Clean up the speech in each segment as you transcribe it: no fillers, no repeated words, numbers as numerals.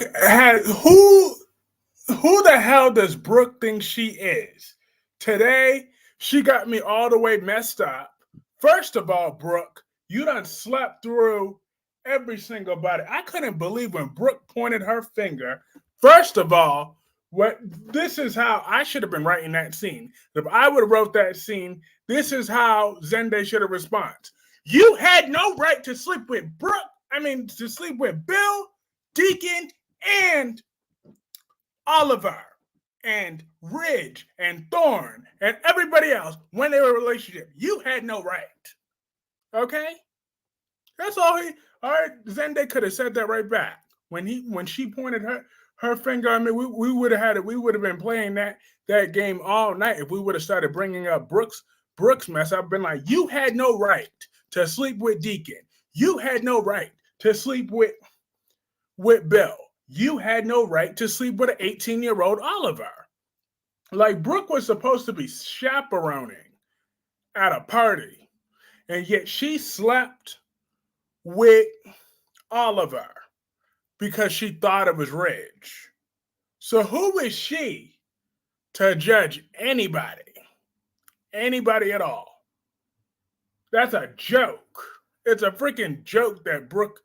Brooke had who the hell does Brooke think she is? Today, she got me all the way messed up. First of all, Brooke, you done slept through every single body. I couldn't believe when Brooke pointed her finger. First of all, this is how I should have been writing that scene. If I would have wrote that scene, this is how Zende should have responded. You had no right to sleep with Brooke. To sleep with Bill, Deacon, and Oliver, and Ridge, and Thorne, and everybody else when they were in a relationship. You had no right. Okay? That's all all right, Zende could have said that right back. When she pointed her finger, we would have had it. We would have been playing that game all night if we would have started bringing up Brooks mess. I've been like, you had no right to sleep with Deacon. You had no right to sleep with Bill. You had no right to sleep with an 18-year-old Oliver. Like, Brooke was supposed to be chaperoning at a party, and yet she slept with Oliver because she thought it was Ridge. So who is she to judge anybody at all? That's a joke. It's a freaking joke that Brooke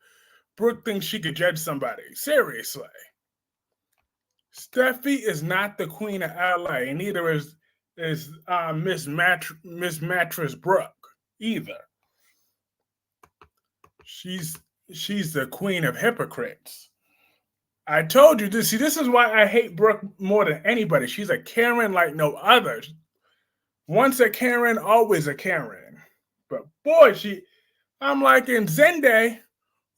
thinks she could judge somebody. Seriously. Steffi is not the queen of LA, and neither is Miss Mattress Brooke either. She's the queen of hypocrites. I told you this. See, this is why I hate Brooke more than anybody. She's a Karen like no other. Once a Karen, always a Karen. But boy, I'm like, and Zende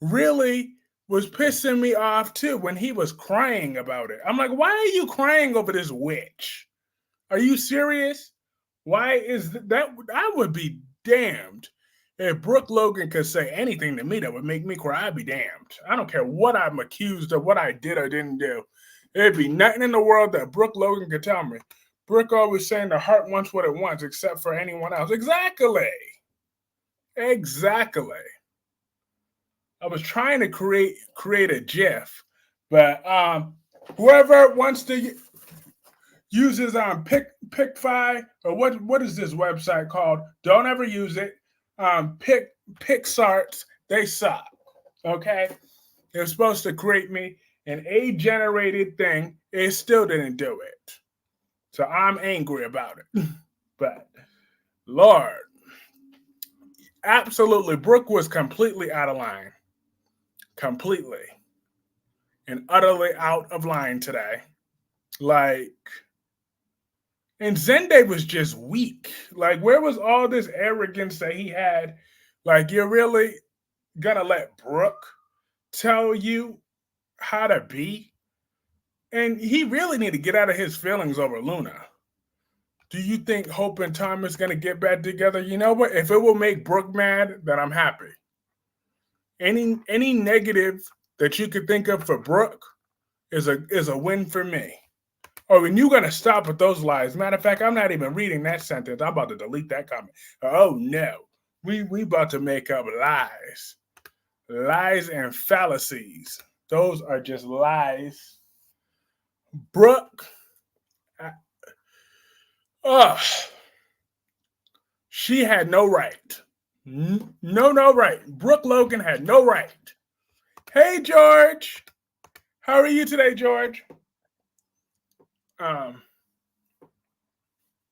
really was pissing me off too when he was crying about it. I'm like, why are you crying over this witch? Are you serious? Why is that? I would be damned if Brooke Logan could say anything to me that would make me cry. I'd be damned. I don't care what I'm accused of, what I did or didn't do. There'd be nothing in the world that Brooke Logan could tell me. Brooke always saying the heart wants what it wants, except for anyone else. Exactly. I was trying to create a GIF, but whoever wants to uses PicFi, or what is this website called? Don't ever use it. PixArts, they suck. Okay, they're supposed to create me an AI-generated thing. It still didn't do it, so I'm angry about it. But Lord, absolutely, Brooke was completely out of line. Completely and utterly out of line today. Like, and Zende was just weak. Like, where was all this arrogance that he had? Like, you're really gonna let Brooke tell you how to be? And he really need to get out of his feelings over Luna. Do you think Hope and Thomas gonna get back together? You know what? If it will make Brooke mad, then I'm happy. Any negative that you could think of for Brooke is a win for me. Oh, and you're gonna stop with those lies. Matter of fact, I'm not even reading that sentence. I'm about to delete that comment. Oh no, we about to make up lies and fallacies. Those are just lies. Brooke, she had no right. No right. Brooke Logan had no right. Hey, George. How are you today, George? None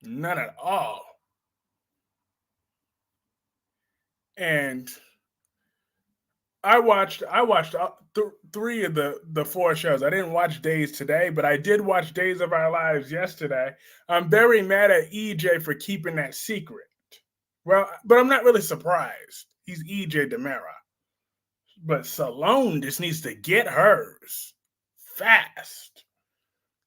at all. And I watched three of the four shows. I didn't watch Days today, but I did watch Days of Our Lives yesterday. I'm very mad at EJ for keeping that secret. Well, but I'm not really surprised. He's EJ Demera. But Salone just needs to get hers fast.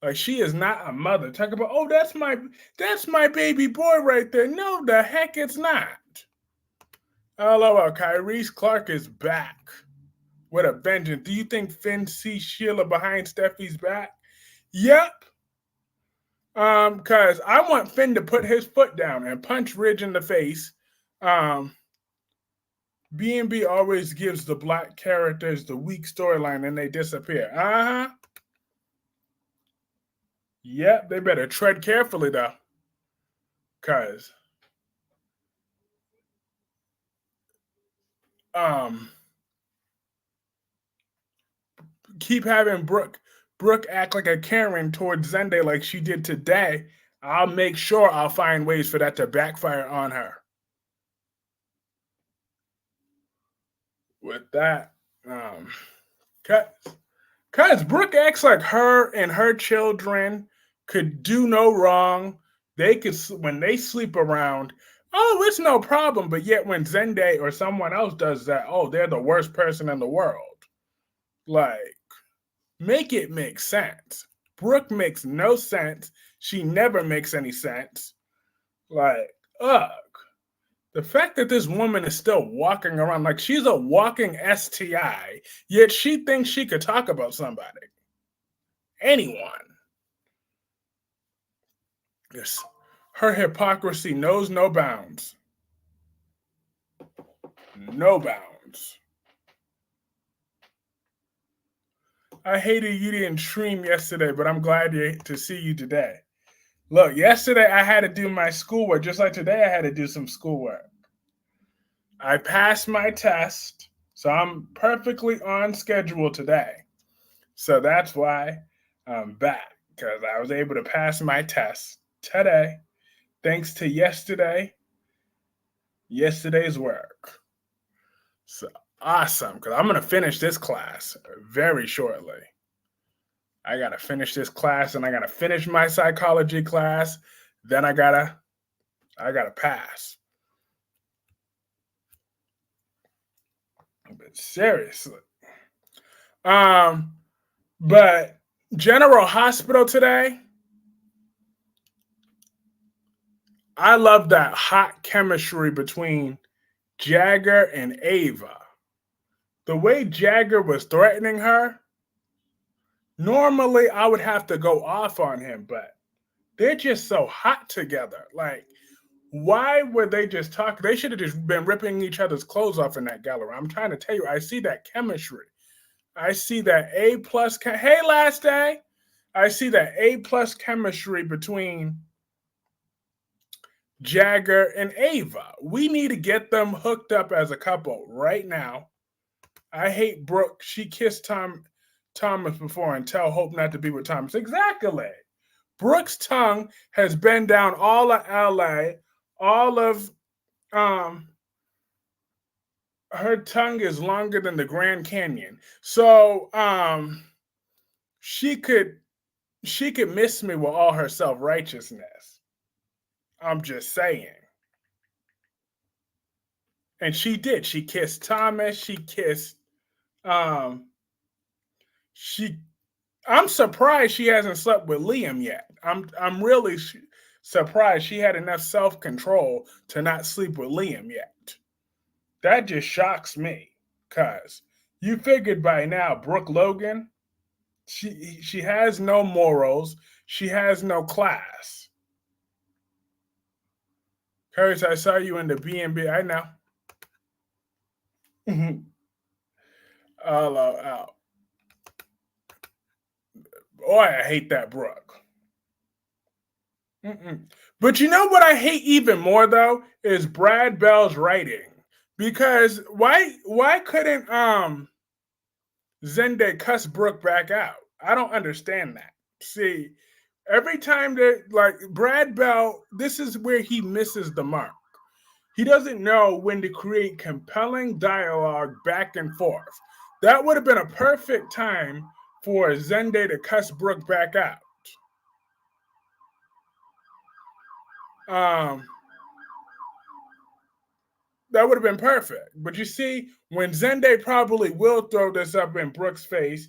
Like, she is not a mother. Talk about, oh, that's my baby boy right there. No, the heck it's not. LOL, Kyrese Clark is back with a vengeance. Do you think Finn sees Sheila behind Steffi's back? Yep. Because I want Finn to put his foot down and punch Ridge in the face. B&B always gives the black characters the weak storyline and they disappear. Uh-huh. Yep, they better tread carefully though. Cause um keep having Brooke act like a Karen towards Zende like she did today. I'll make sure I'll find ways for that to backfire on her. With that, cause, cause Brooke acts like her and her children could do no wrong. They could when they sleep around. Oh, it's no problem. But yet when Zende or someone else does that, oh, they're the worst person in the world. Like, make it make sense. Brooke makes no sense. She never makes any sense. Like, ugh. The fact that this woman is still walking around like she's a walking STI, yet she thinks she could talk about somebody. Anyone. Yes. Her hypocrisy knows no bounds. No bounds. I hated you didn't stream yesterday, but I'm glad to see you today. Look, yesterday I had to do my schoolwork, just like today I had to do some schoolwork. I passed my test, so I'm perfectly on schedule today. So that's why I'm back, because I was able to pass my test today, thanks to yesterday's work. So awesome, because I'm going to finish this class very shortly. I got to finish this class and I got to finish my psychology class. Then I got to pass. But seriously. But General Hospital today, I love that hot chemistry between Jagger and Ava. The way Jagger was threatening her, normally I would have to go off on him, but they're just so hot together. Like, why were they just talking? They should have just been ripping each other's clothes off in that gallery. I'm trying to tell you, I see that chemistry. I see that A plus. Hey, last day. I see that A plus chemistry between Jagger and Ava. We need to get them hooked up as a couple right now. I hate Brooke. She kissed Thomas before and tell Hope not to be with Thomas. Exactly. Brooke's tongue has been down all of LA, all of her tongue is longer than the Grand Canyon. So she could miss me with all her self-righteousness. I'm just saying. And she did. She kissed Thomas. She kissed I'm surprised she hasn't slept with Liam yet. I'm really surprised she had enough self-control to not sleep with Liam yet. That just shocks me, cause you figured by now Brooke Logan, she has no morals, she has no class. Curtis, I saw you in the B&B. I know. All out. Boy, I hate that Brooke. But you know what I hate even more though is Brad Bell's writing. Because why couldn't Zende cuss Brooke back out? I don't understand that. See, every time that like Brad Bell, this is where he misses the mark. He doesn't know when to create compelling dialogue back and forth. That would have been a perfect time for Zende to cuss Brooke back out. That would have been perfect. But you see, when Zende probably will throw this up in Brooke's face,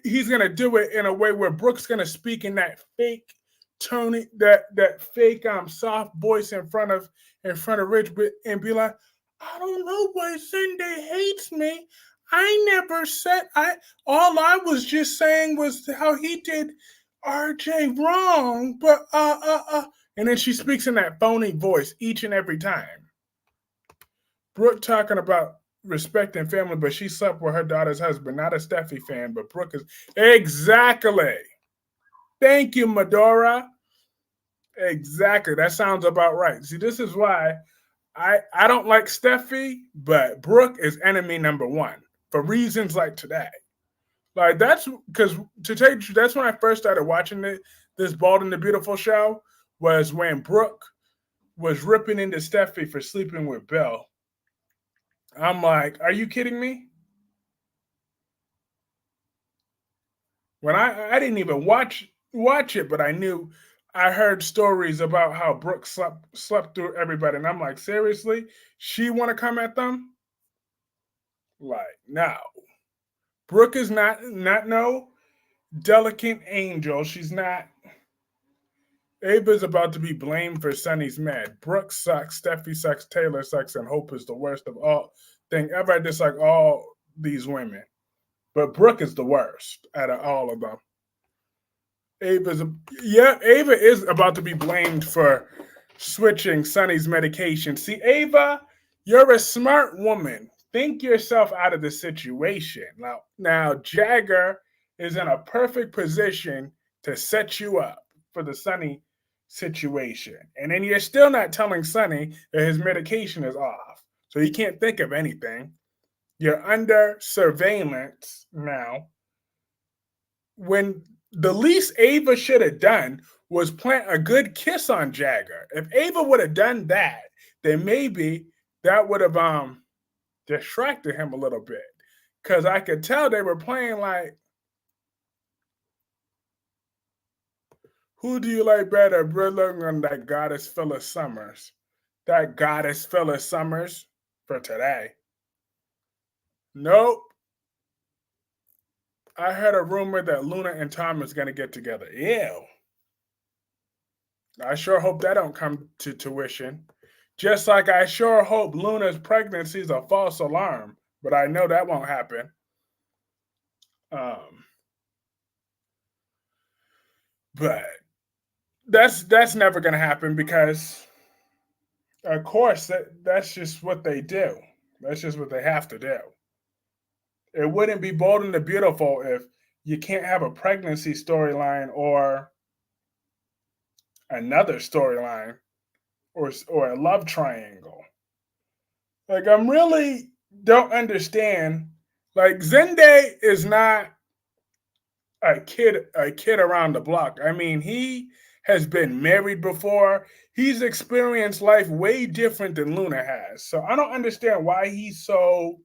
he's gonna do it in a way where Brooke's gonna speak in that fake Tony, that fake soft voice in front of Rich, and be like, I don't know why Zende hates me. I never said all I was just saying was how he did RJ wrong, but and then she speaks in that phony voice each and every time. Brooke talking about respecting family, but she slept with her daughter's husband. Not a Steffi fan, but Brooke is. Exactly. Thank you, Medora. Exactly. That sounds about right. See, this is why I don't like Steffi, but Brooke is enemy number one for reasons like today. Like that's because to tell you, that's when I first started watching this Bald and the Beautiful show was when Brooke was ripping into Steffi for sleeping with Bill. I'm like, are you kidding me? When I didn't even watch it, but I heard stories about how Brooke slept through everybody, and I'm like, seriously, she want to come at them? Like, no, Brooke is not no delicate angel. She's not. Ava's about to be blamed for Sonny's mad. Brooke sucks, Steffi sucks, Taylor sucks, and Hope is the worst of all thing ever. I dislike all these women, but Brooke is the worst out of all of them. Ava's Ava is about to be blamed for switching Sonny's medication. See, Ava, you're a smart woman. Think yourself out of the situation. Now Jagger is in a perfect position to set you up for the Sonny situation. And then you're still not telling Sonny that his medication is off. So he can't think of anything. You're under surveillance now when the least Ava should have done was plant a good kiss on Jagger. If Ava would have done that, then maybe that would have distracted him a little bit. Cause I could tell they were playing like, who do you like better, Brooke Logan or that goddess Phyllis Summers? That goddess Phyllis Summers for today. Nope. I heard a rumor that Luna and Tom is gonna get together. Ew. I sure hope that don't come to tuition. Just like I sure hope Luna's pregnancy is a false alarm, but I know that won't happen. Um, but that's never gonna happen because, of course, that's just what they do. That's just what they have to do. It wouldn't be Bold and the Beautiful if you can't have a pregnancy storyline or another storyline or a love triangle. Like I'm really don't understand. Like Zende is not a kid around the block. I mean, he has been married before. He's experienced life way different than Luna has. So I don't understand why he's so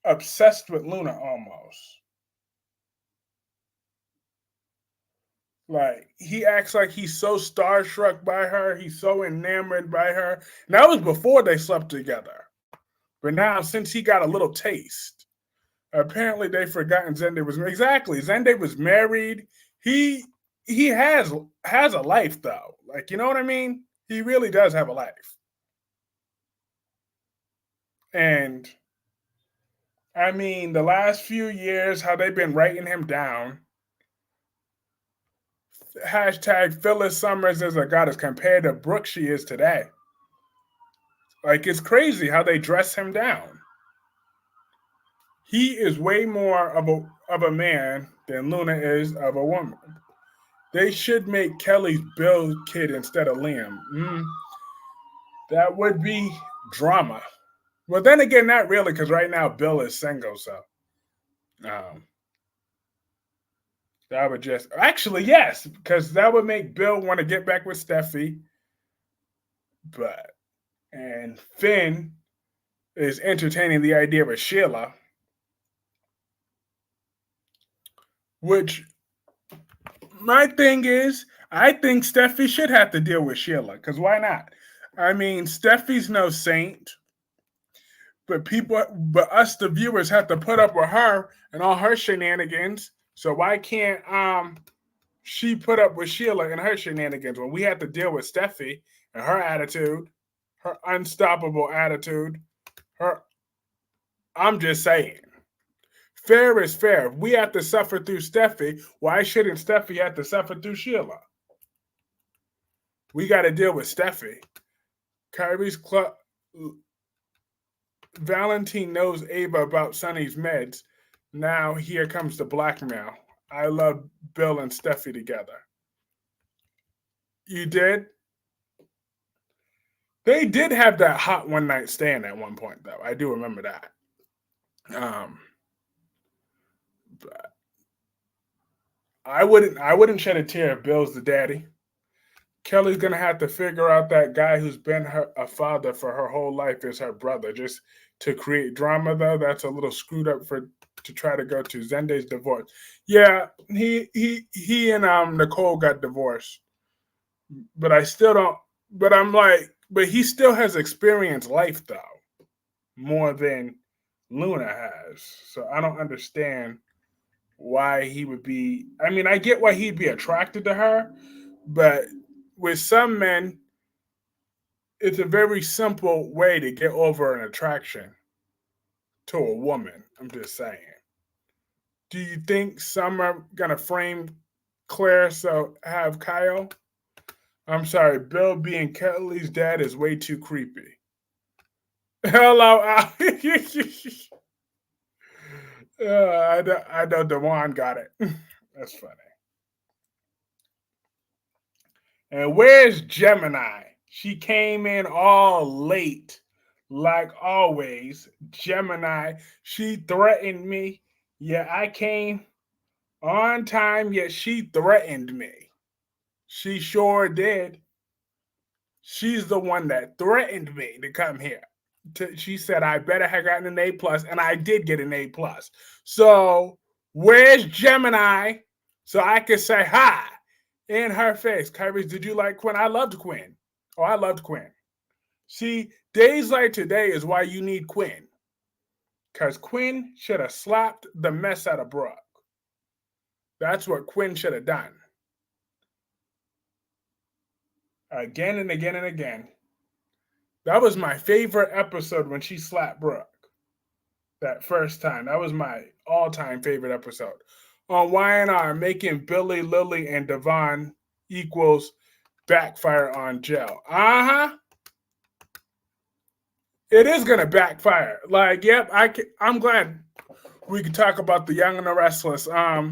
obsessed with Luna almost. Like he acts like he's so starstruck by her, he's so enamored by her. And that was before they slept together. But now since he got a little taste, apparently they've forgotten Zende was exactly. Zende was married. He he has a life though. Like you know what I mean? He really does have a life. And I mean, the last few years, how they've been writing him down. Hashtag Phyllis Summers is a goddess compared to Brooke she is today. Like it's crazy how they dress him down. He is way more of a man than Luna is of a woman. They should make Kelly's Bill kid instead of Liam. That would be drama. Well, then again, not really, because right now Bill is single, so um, that would just actually yes, because that would make Bill want to get back with Steffi, but and Finn is entertaining the idea of a Sheila, which my thing is, I think Steffi should have to deal with Sheila, because why not? I mean, Steffi's no saint, but us, the viewers, have to put up with her and all her shenanigans. So why can't she put up with Sheila and her shenanigans when we have to deal with Steffi and her attitude, her unstoppable attitude? Her, I'm just saying, fair is fair. If we have to suffer through Steffi, why shouldn't Steffi have to suffer through Sheila? We got to deal with Steffi. Kyrie's club. Valentine knows Ava about Sonny's meds. Now here comes the blackmail. I love Bill and Steffi together. You did? They did have that hot one night stand at one point, though. I do remember that. Um, but I wouldn't shed a tear if Bill's the daddy. Kelly's gonna have to figure out that guy who's been a father for her whole life is her brother. Just to create drama, though, that's a little screwed up for to try to go to Zenday's divorce. Yeah, he and Nicole got divorced, but I still don't. But I'm like, but he still has experienced life though more than Luna has. So I don't understand why he would be. I mean, I get why he'd be attracted to her, but with some men, it's a very simple way to get over an attraction to a woman. I'm just saying. Do you think some are gonna frame Claire so have Kyle? I'm sorry, Bill being Kelly's dad is way too creepy. Hello, Al. I know Dewan got it. That's funny. And where's Gemini? She came in all late, like always. Gemini, she threatened me. Yeah, I came on time, yet she threatened me. She sure did. She's the one that threatened me to come here. She said I better have gotten an A plus, and I did get an A plus. So where's Gemini? So I could say hi in her face. Kyrie, did you like Quinn? I loved Quinn. Oh, I loved Quinn. See, days like today is why you need Quinn. Because Quinn should have slapped the mess out of Brooke. That's what Quinn should have done. Again and again and again. That was my favorite episode when she slapped Brooke. That first time. That was my all-time favorite episode. On Y&R, making Billy, Lily, and Devon equals backfire on Joe. Uh-huh. It is going to backfire. Like, yep, I'm glad we can talk about the Young and the Restless. I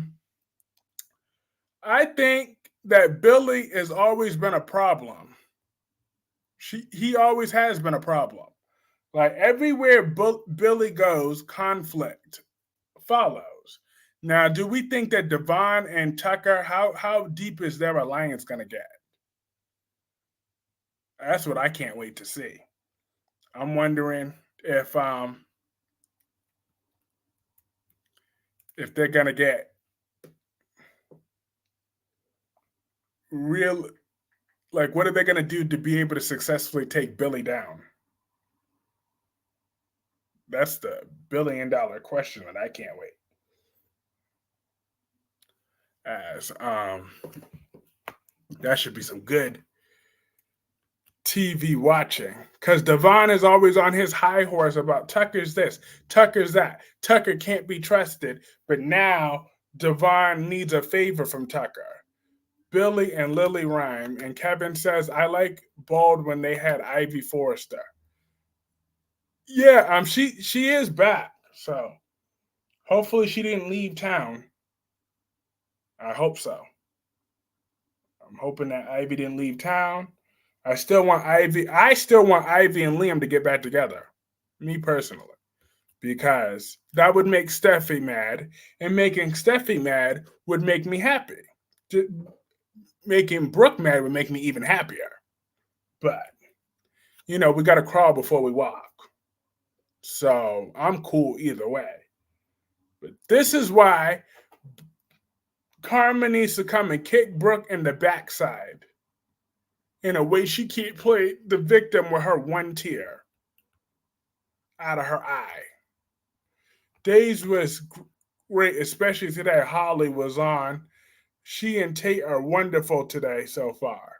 think that Billy has always been a problem. He always has been a problem. Like everywhere Billy goes, conflict follows. Now, do we think that Devon and Tucker, how deep is their alliance going to get? That's what I can't wait to see. I'm wondering if they're going to get real, like what are they going to do to be able to successfully take Billy down? That's the $1 billion question that I can't wait. As that should be some good TV watching, because Devon is always on his high horse about Tucker's this, Tucker's that. Tucker can't be trusted, but now Devon needs a favor from Tucker. Billy and Lily rhyme, and Kevin says, I like Bald when they had Ivy Forrester. Yeah, she is back, so hopefully she didn't leave town. I hope so. I'm hoping that Ivy didn't leave town. I still want Ivy and Liam to get back together. Me personally. Because that would make Steffi mad. And making Steffi mad would make me happy. Making Brooke mad would make me even happier. But, we got to crawl before we walk. So I'm cool either way. But this is why Carmen needs to come and kick Brooke in the backside in a way she can't play the victim with her one tear out of her eye. Days was great, especially today. Holly was on. She and Tate are wonderful today so far.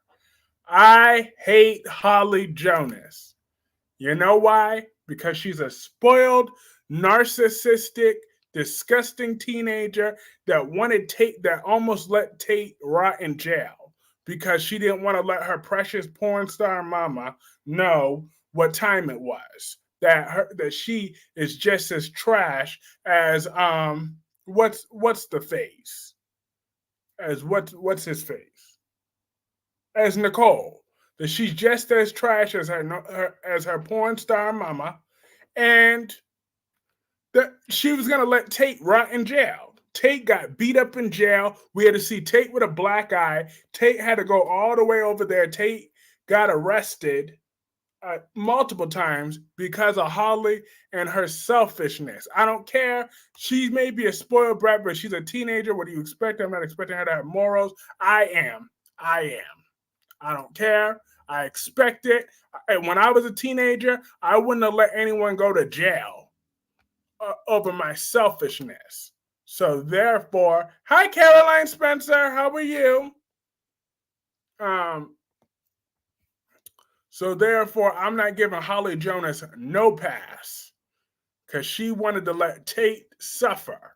I hate Holly Jonas. You know why? Because she's a spoiled, narcissistic, disgusting teenager that almost let Tate rot in jail because she didn't want to let her precious porn star mama know what time it was. that she is just as trash as what's the face as what's his face as Nicole, that she's just as trash as her porn star mama, and that she was gonna let Tate rot in jail. Tate got beat up in jail. We had to see Tate with a black eye. Tate had to go all the way over there. Tate got arrested multiple times because of Holly and her selfishness. I don't care. She may be a spoiled brat, but she's a teenager. What do you expect? I'm not expecting her to have morals. I am. I don't care. I expect it. And when I was a teenager, I wouldn't have let anyone go to jail over my selfishness. So therefore, hi Caroline Spencer, how are you? So therefore, I'm not giving Holly Jonas no pass because she wanted to let Tate suffer.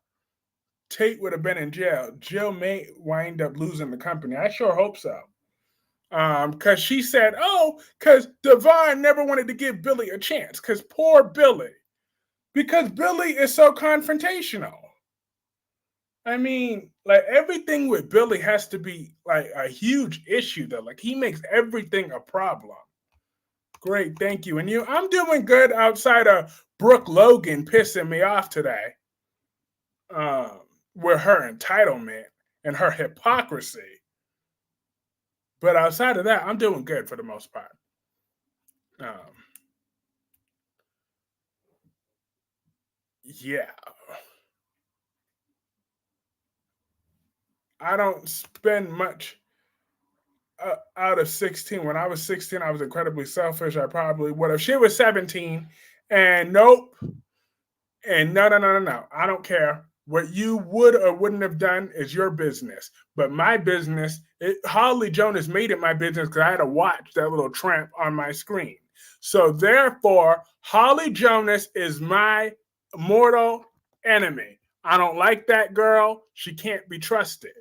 Tate would have been in jail. Jill may wind up losing the company. I sure hope so. Because she said, oh, because Devon never wanted to give Billy a chance. Because poor Billy. Because Billy is so confrontational. I mean, like everything with Billy has to be like a huge issue, though. Like he makes everything a problem. Great, thank you. And you? I'm doing good outside of Brooke Logan pissing me off today with her entitlement and her hypocrisy. But outside of that, I'm doing good for the most part. Yeah. I don't spend much out of 16. When I was 16, I was incredibly selfish. I probably would have. She was 17, and nope. And no. I don't care. What you would or wouldn't have done is your business. But my business, Holly Jonas made it my business because I had to watch that little tramp on my screen. So therefore, Holly Jonas is my mortal enemy. I don't like that girl. She can't be trusted.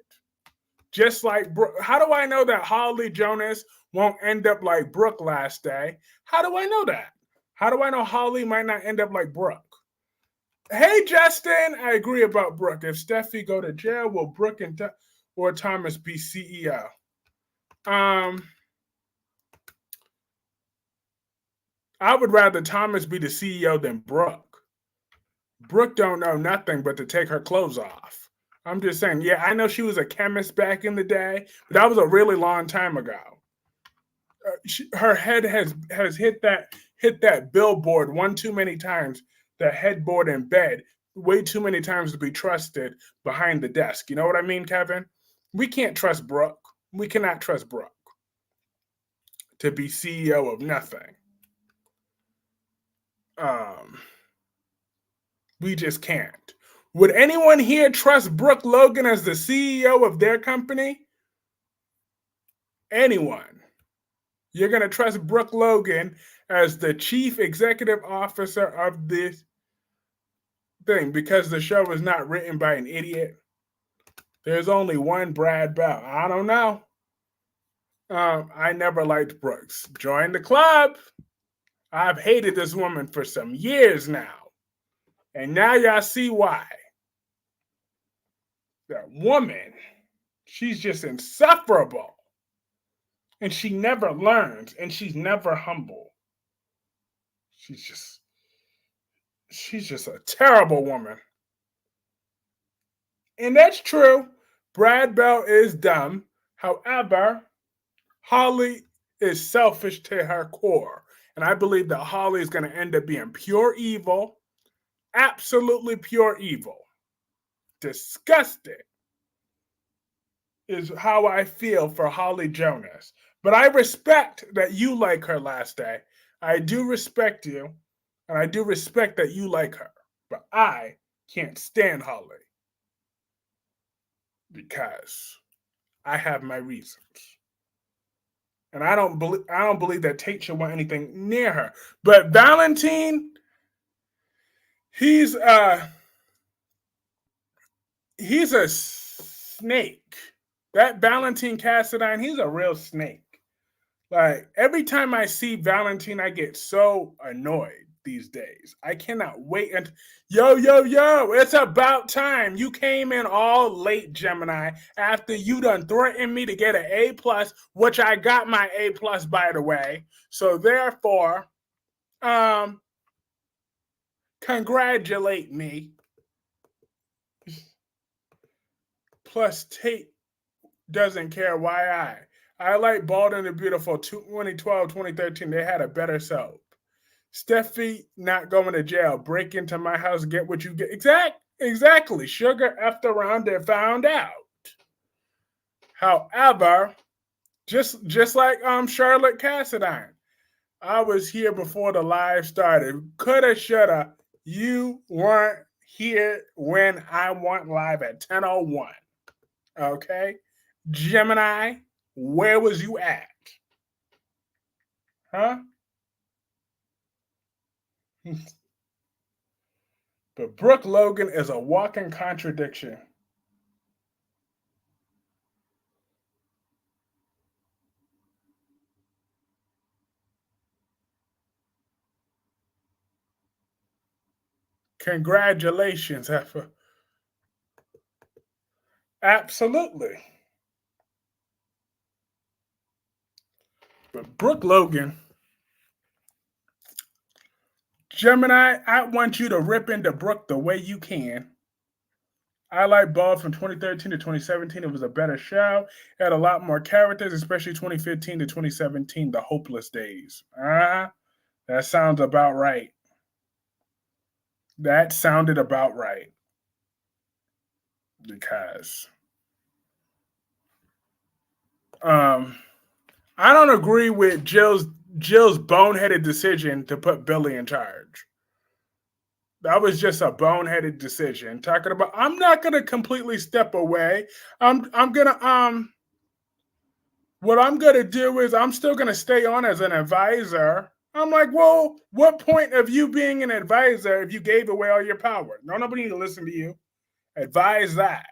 Just like Brooke. How do I know that Holly Jonas won't end up like Brooke last day? How do I know that? How do I know Holly might not end up like Brooke? Hey, Justin, I agree about Brooke. If Steffi go to jail, will Brooke or Thomas be CEO? I would rather Thomas be the CEO than Brooke. Brooke don't know nothing but to take her clothes off. I'm just saying, yeah, I know she was a chemist back in the day, but that was a really long time ago. Her head has hit that billboard one too many times, the headboard in bed, way too many times to be trusted behind the desk. You know what I mean, Kevin? We can't trust Brooke. We cannot trust Brooke to be CEO of nothing. We just can't. Would anyone here trust Brooke Logan as the CEO of their company? Anyone? You're going to trust Brooke Logan as the chief executive officer of this thing because the show is not written by an idiot? There's only one Brad Bell. I don't know. I never liked Brooks. Join the club. I've hated this woman for some years now. And now y'all see why. That woman, she's just insufferable. And she never learns, and she's never humble. She's just a terrible woman. And that's true. Brad Bell is dumb. However, Holly is selfish to her core. And I believe that Holly is going to end up being pure evil. Absolutely pure evil. Disgusting is how I feel for Holly Jonas. But I respect that you like her last day. I do respect you. And I do respect that you like her. But I can't stand Holly. Because I have my reasons. And I don't believe that Tate should want anything near her. But Valentine, he's a snake. That Valentine Cassadine, he's a real snake. Like every time I see Valentine, I get so annoyed. these days. I cannot wait. And yo, it's about time. You came in all late, Gemini, after you done threatened me to get an A plus, which I got my A plus, by the way. So therefore, congratulate me. Plus, Tate doesn't care why I like Bald and the Beautiful 2012, 2013. They had a better soap. Steffi not going to jail. Break into my house, get what you get. Exactly. Sugar effed around and found out. However, just like Charlotte Cassadine, I was here before the live started. Coulda, shoulda. You weren't here when I went live at 10:01. Okay? Gemini, where was you at? Huh? But Brooke Logan is a walking contradiction. Congratulations, Effa. Absolutely. But Brooke Logan, Gemini, I want you to rip into Brooke the way you can. I like Ball from 2013 to 2017. It was a better show. It had a lot more characters, especially 2015 to 2017, the hopeless days. That sounds about right. That sounded about right. Because I don't agree with Jill's boneheaded decision to put Billy in charge. That was just a boneheaded decision. Talking about, I'm not gonna completely step away. I'm gonna what I'm gonna do is I'm still gonna stay on as an advisor. I'm like, well, what point of you being an advisor if you gave away all your power? No, nobody need to listen to you. Advise that.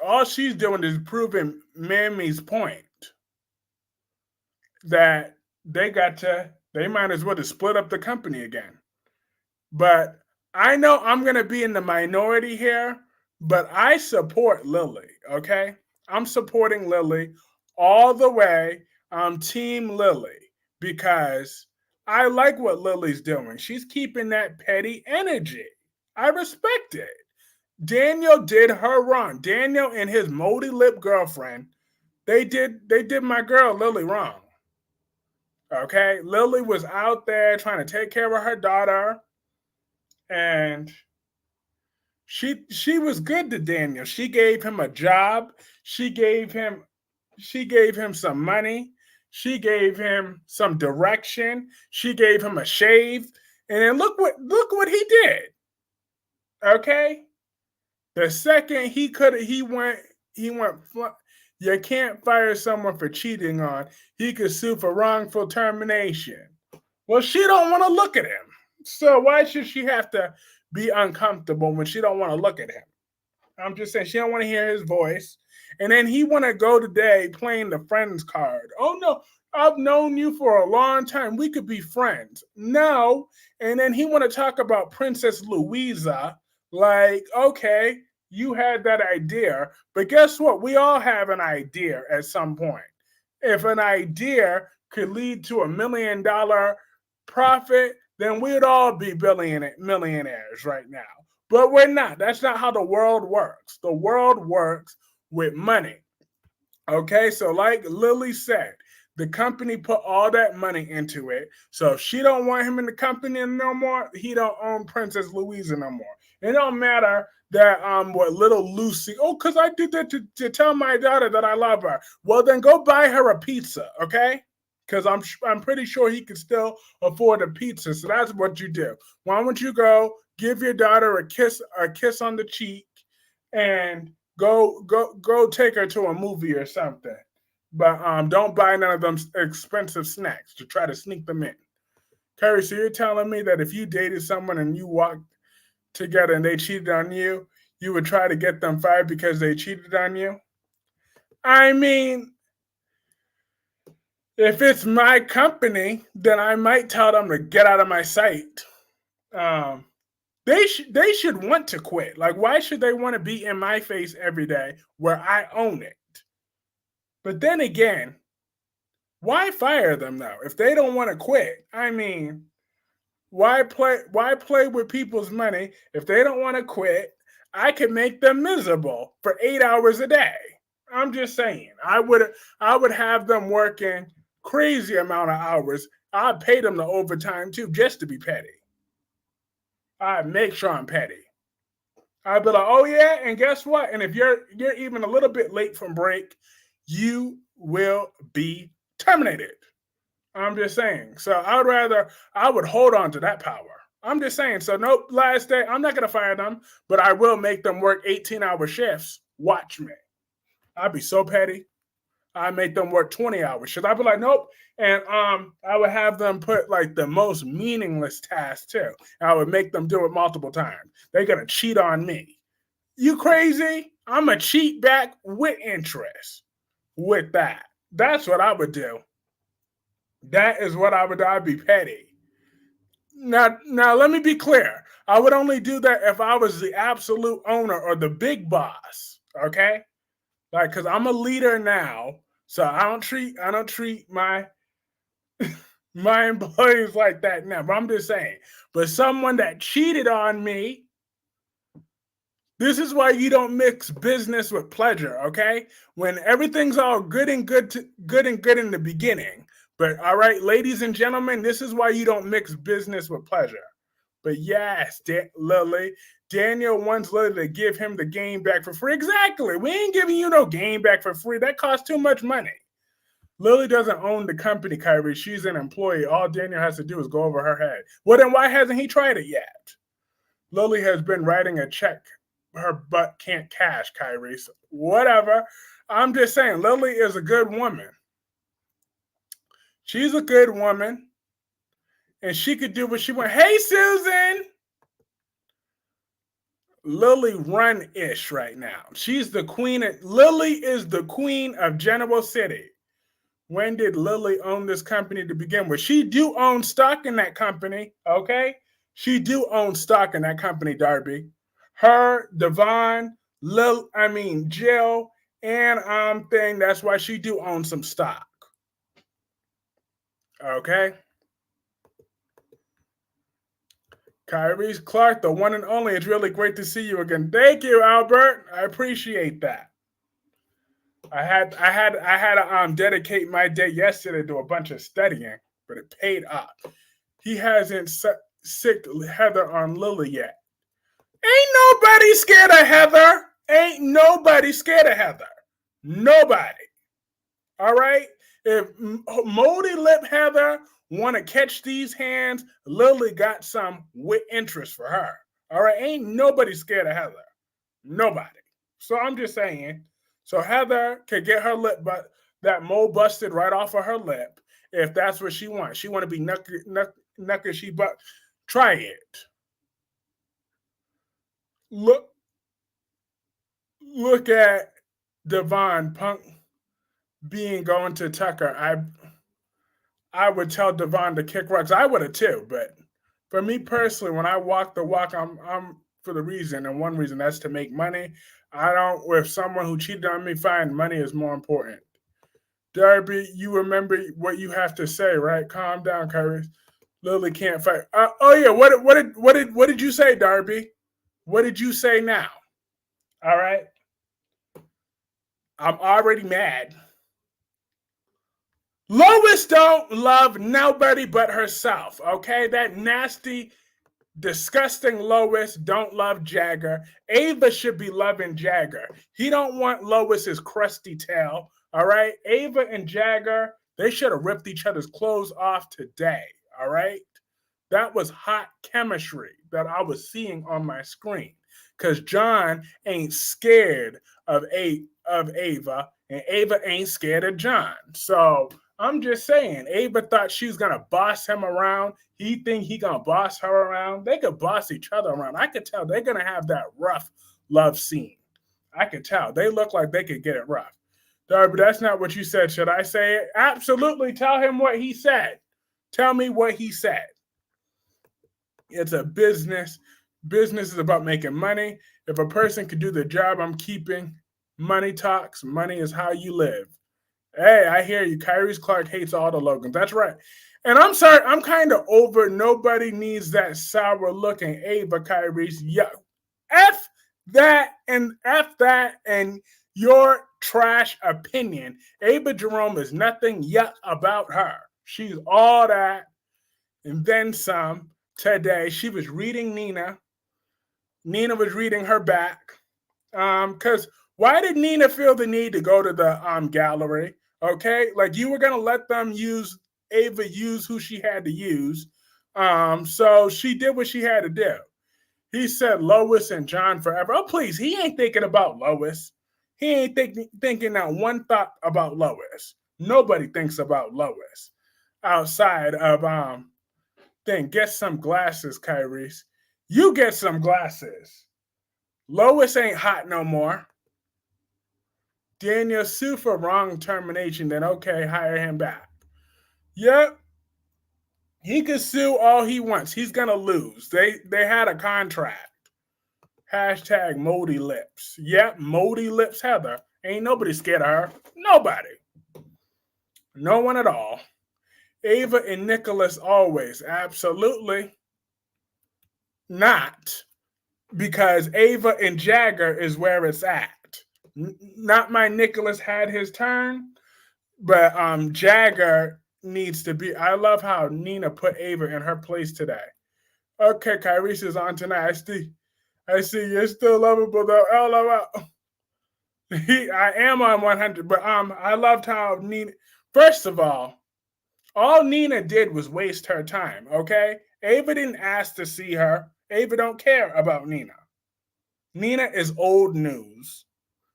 All she's doing is proving Mammy's point that they might as well just split up the company again. But I know I'm going to be in the minority here, but I support Lily, okay? I'm supporting Lily all the way. I'm Team Lily because I like what Lily's doing. She's keeping that petty energy. I respect it. Daniel did her wrong. Daniel and his moldy lip girlfriend, they did my girl Lily wrong. Okay? Lily was out there trying to take care of her daughter, and she was good to Daniel. She gave him a job. She gave him some money. She gave him some direction. She gave him a shave. And then look what he did. Okay? The second he went, you can't fire someone for cheating on. He could sue for wrongful termination. Well, she don't want to look at him. So why should she have to be uncomfortable when she don't want to look at him? I'm just saying she don't want to hear his voice. And then he want to go today playing the friends card. Oh no, I've known you for a long time. We could be friends. No. And then he want to talk about Princess Louisa. Like, okay, you had that idea, but guess what? We all have an idea at some point. If an idea could lead to $1 million profit, then we'd all be millionaires right now. But we're not. That's not how the world works. The world works with money. Okay, so like Lily said, the company put all that money into it. So if she don't want him in the company no more, he don't own Princess Louisa no more. It don't matter that what little Lucy, because I did that to tell my daughter that I love her. Well, then go buy her a pizza, okay? Because I'm pretty sure he can still afford a pizza. So that's what you do. Why don't you go give your daughter a kiss on the cheek, and go take her to a movie or something. But don't buy none of them expensive snacks to try to sneak them in. Curry, so you're telling me that if you dated someone and you walked together and they cheated on you, you would try to get them fired because they cheated on you? I mean, If it's my company, then I might tell them to get out of my sight. Um, they should want to quit. Like, why should they want to be in my face every day where I own it? But then again, why fire them though if they don't want to quit? I mean, why play with people's money if they don't want to quit? I can make them miserable for 8 hours a day. I'm just saying. I would have them working crazy amount of hours. I'd pay them the overtime too, just to be petty. I'd make sure I'm petty. I'd be like, oh yeah, and guess what? And if you're even a little bit late from break, you will be terminated. I'm just saying. So I would hold on to that power. I'm just saying. So nope, last day, I'm not gonna fire them, but I will make them work 18-hour shifts. Watch me. I'd be so petty. I make them work 20 hours shifts. I'd be like, nope. And I would have them put like the most meaningless tasks too. I would make them do it multiple times. They're gonna cheat on me. You crazy? I'm a cheat back with interest with that. That's what I would do. That is what I would do. I'd be petty. Now, let me be clear. I would only do that if I was the absolute owner or the big boss. Okay, like because I'm a leader now, so I don't treat my employees like that now. But I'm just saying. But someone that cheated on me. This is why you don't mix business with pleasure. Okay, when everything's all good in the beginning. But all right, ladies and gentlemen, this is why you don't mix business with pleasure. But yes, Lily, Daniel wants Lily to give him the game back for free. Exactly. We ain't giving you no game back for free. That costs too much money. Lily doesn't own the company, Kyrie. She's an employee. All Daniel has to do is go over her head. Well, then why hasn't he tried it yet? Lily has been writing a check her butt can't cash, Kyrie. So whatever. I'm just saying, Lily is a good woman. She's a good woman, and she could do what she wants. Hey, Susan! Lily run-ish right now. She's the queen. Lily is the queen of Genoa City. When did Lily own this company to begin with? She do own stock in that company, okay? She do own stock in that company, Darby. Her, Devon, Jill, and thing. That's why she do own some stock. Okay. Kyrie Clark, the one and only. It's really great to see you again. Thank you, Albert. I appreciate that. I had to dedicate my day yesterday to a bunch of studying, but it paid off. He hasn't sicked Heather on Lily yet. Ain't nobody scared of Heather. Ain't nobody scared of Heather. Nobody. All right? If moldy lip Heather want to catch these hands, Lily got some with interest for her. All right? Ain't nobody scared of Heather. Nobody. So I'm just saying. So Heather could get her lip, but that mole busted right off of her lip if that's what she wants. She want to be knuckle, she but try it. Look at Devon Punk being going to Tucker. I would tell Devon to kick rocks. I would have too, but for me personally, when I walk the walk, I'm for the reason, and one reason that's to make money. I don't. With someone who cheated on me, fine. Money is more important. Darby, you remember what you have to say, right? Calm down, Kyrie. Lily can't fight. Oh yeah, what did you say, Darby? What did you say now? All right, I'm already mad. Lois don't love nobody but herself. Okay, that nasty, disgusting Lois don't love Jagger. Ava should be loving Jagger. He don't want Lois's crusty tail. All right, Ava and Jagger, they should have ripped each other's clothes off today. All right, that was hot chemistry that I was seeing on my screen. Cause John ain't scared of Ava, and Ava ain't scared of John. So I'm just saying, Ava thought she was gonna boss him around. He think he gonna boss her around. They could boss each other around. I could tell they're gonna have that rough love scene. I could tell they look like they could get it rough. Darby, that's not what you said. Should I say it? Absolutely. Tell him what he said. Tell me what he said. It's a business. Business is about making money. If a person could do the job I'm keeping, money talks. Money is how you live. Hey, I hear you. Kyrie's Clark hates all the Logans. That's right. And I'm sorry, I'm kind of over. Nobody needs that sour looking Ava Kyrie's. Yo, F that and your trash opinion. Ava Jerome is nothing yet about her. She's all that and then some. Today, she was reading Nina. Nina was reading her back. Because why did Nina feel the need to go to the gallery? Okay, like you were gonna let them use Ava use who she had to use. So she did what she had to do. He said Lois and John forever. Oh, please, he ain't thinking about Lois. He ain't thinking that one thought about Lois. Nobody thinks about Lois outside of Then get some glasses, Kyrie. You get some glasses. Lois ain't hot no more. Daniel sue for wrong termination, then okay, hire him back. Yep. He can sue all he wants. He's gonna lose. They had a contract. Hashtag moldy lips. Yep, moldy lips Heather. Ain't nobody scared of her. Nobody. No one at all. Ava and Nicholas always. Absolutely not. Because Ava and Jagger is where it's at. Not my Nicholas had his turn, but Jagger needs to be. I love how Nina put Ava in her place today. Okay, Kyrie is on tonight. I see you're still lovable though. LOL. I am on 100, but I loved how Nina. First of all Nina did was waste her time. Okay, Ava didn't ask to see her. Ava don't care about Nina. Nina is old news.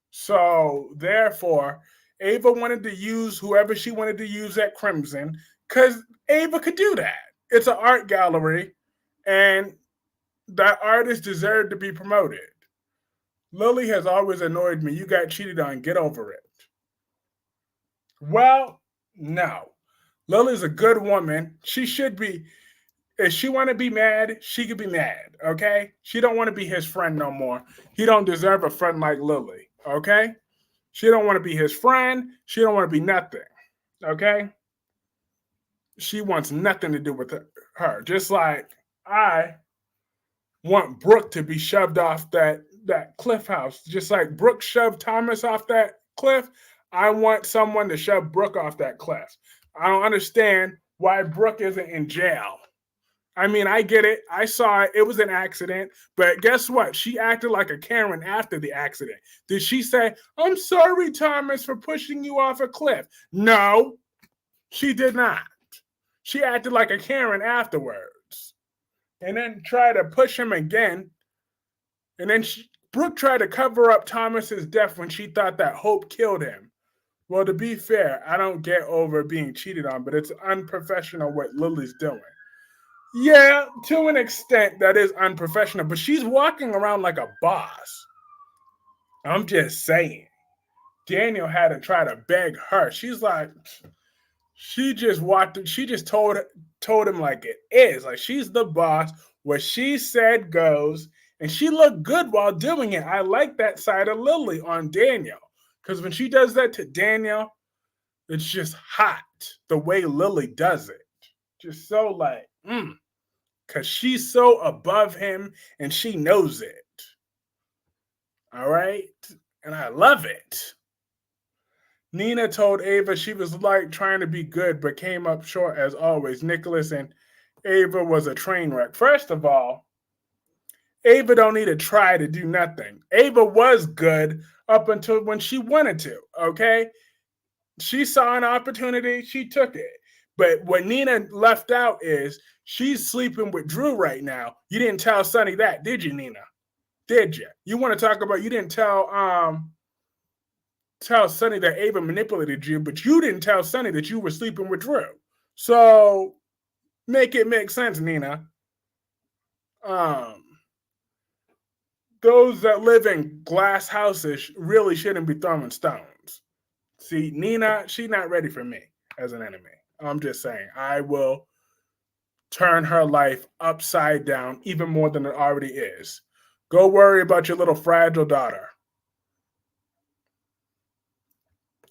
So therefore, Ava wanted to use whoever she wanted to use at Crimson because Ava could do that. It's an art gallery, and that artist deserved to be promoted. Lily has always annoyed me. You got cheated on. Get over it. Well, no. Lily's a good woman. She should be. If she want to be mad, she could be mad. Okay. She don't want to be his friend no more. He don't deserve a friend like Lily. Okay. She don't want to be his friend. She don't want to be nothing. Okay. She wants nothing to do with her. Just like I want Brooke to be shoved off that cliff house. Just like Brooke shoved Thomas off that cliff, I want someone to shove Brooke off that cliff. I don't understand why Brooke isn't in jail. I mean, I get it. I saw it. It was an accident. But guess what? She acted like a Karen after the accident. Did she say, I'm sorry, Thomas, for pushing you off a cliff? No, she did not. She acted like a Karen afterwards. And then tried to push him again. And then Brooke tried to cover up Thomas's death when she thought that Hope killed him. Well, to be fair, I don't get over being cheated on, but it's unprofessional what Lily's doing. Yeah, to an extent, that is unprofessional, but she's walking around like a boss. I'm just saying. Daniel had to try to beg her. She's like, she just told him like it is. Like she's the boss. What she said goes, and she looked good while doing it. I like that side of Lily on Daniel. Because when she does that to Daniel, it's just hot the way Lily does it. Just so like, because she's so above him and she knows it. All right? And I love it. Nina told Ava she was like trying to be good, but came up short as always. Nicholas and Ava was a train wreck. First of all, Ava don't need to try to do nothing. Ava was good up until when she wanted to, okay? She saw an opportunity, she took it. But what Nina left out is she's sleeping with Drew right now. You didn't tell Sonny that, did you, Nina? Did you? You want to talk about you didn't tell Sonny that Ava manipulated you, but you didn't tell Sonny that you were sleeping with Drew. So make it make sense, Nina. Those that live in glass houses really shouldn't be throwing stones. See, Nina, she's not ready for me as an enemy. I'm just saying, I will turn her life upside down even more than it already is. Go worry about your little fragile daughter.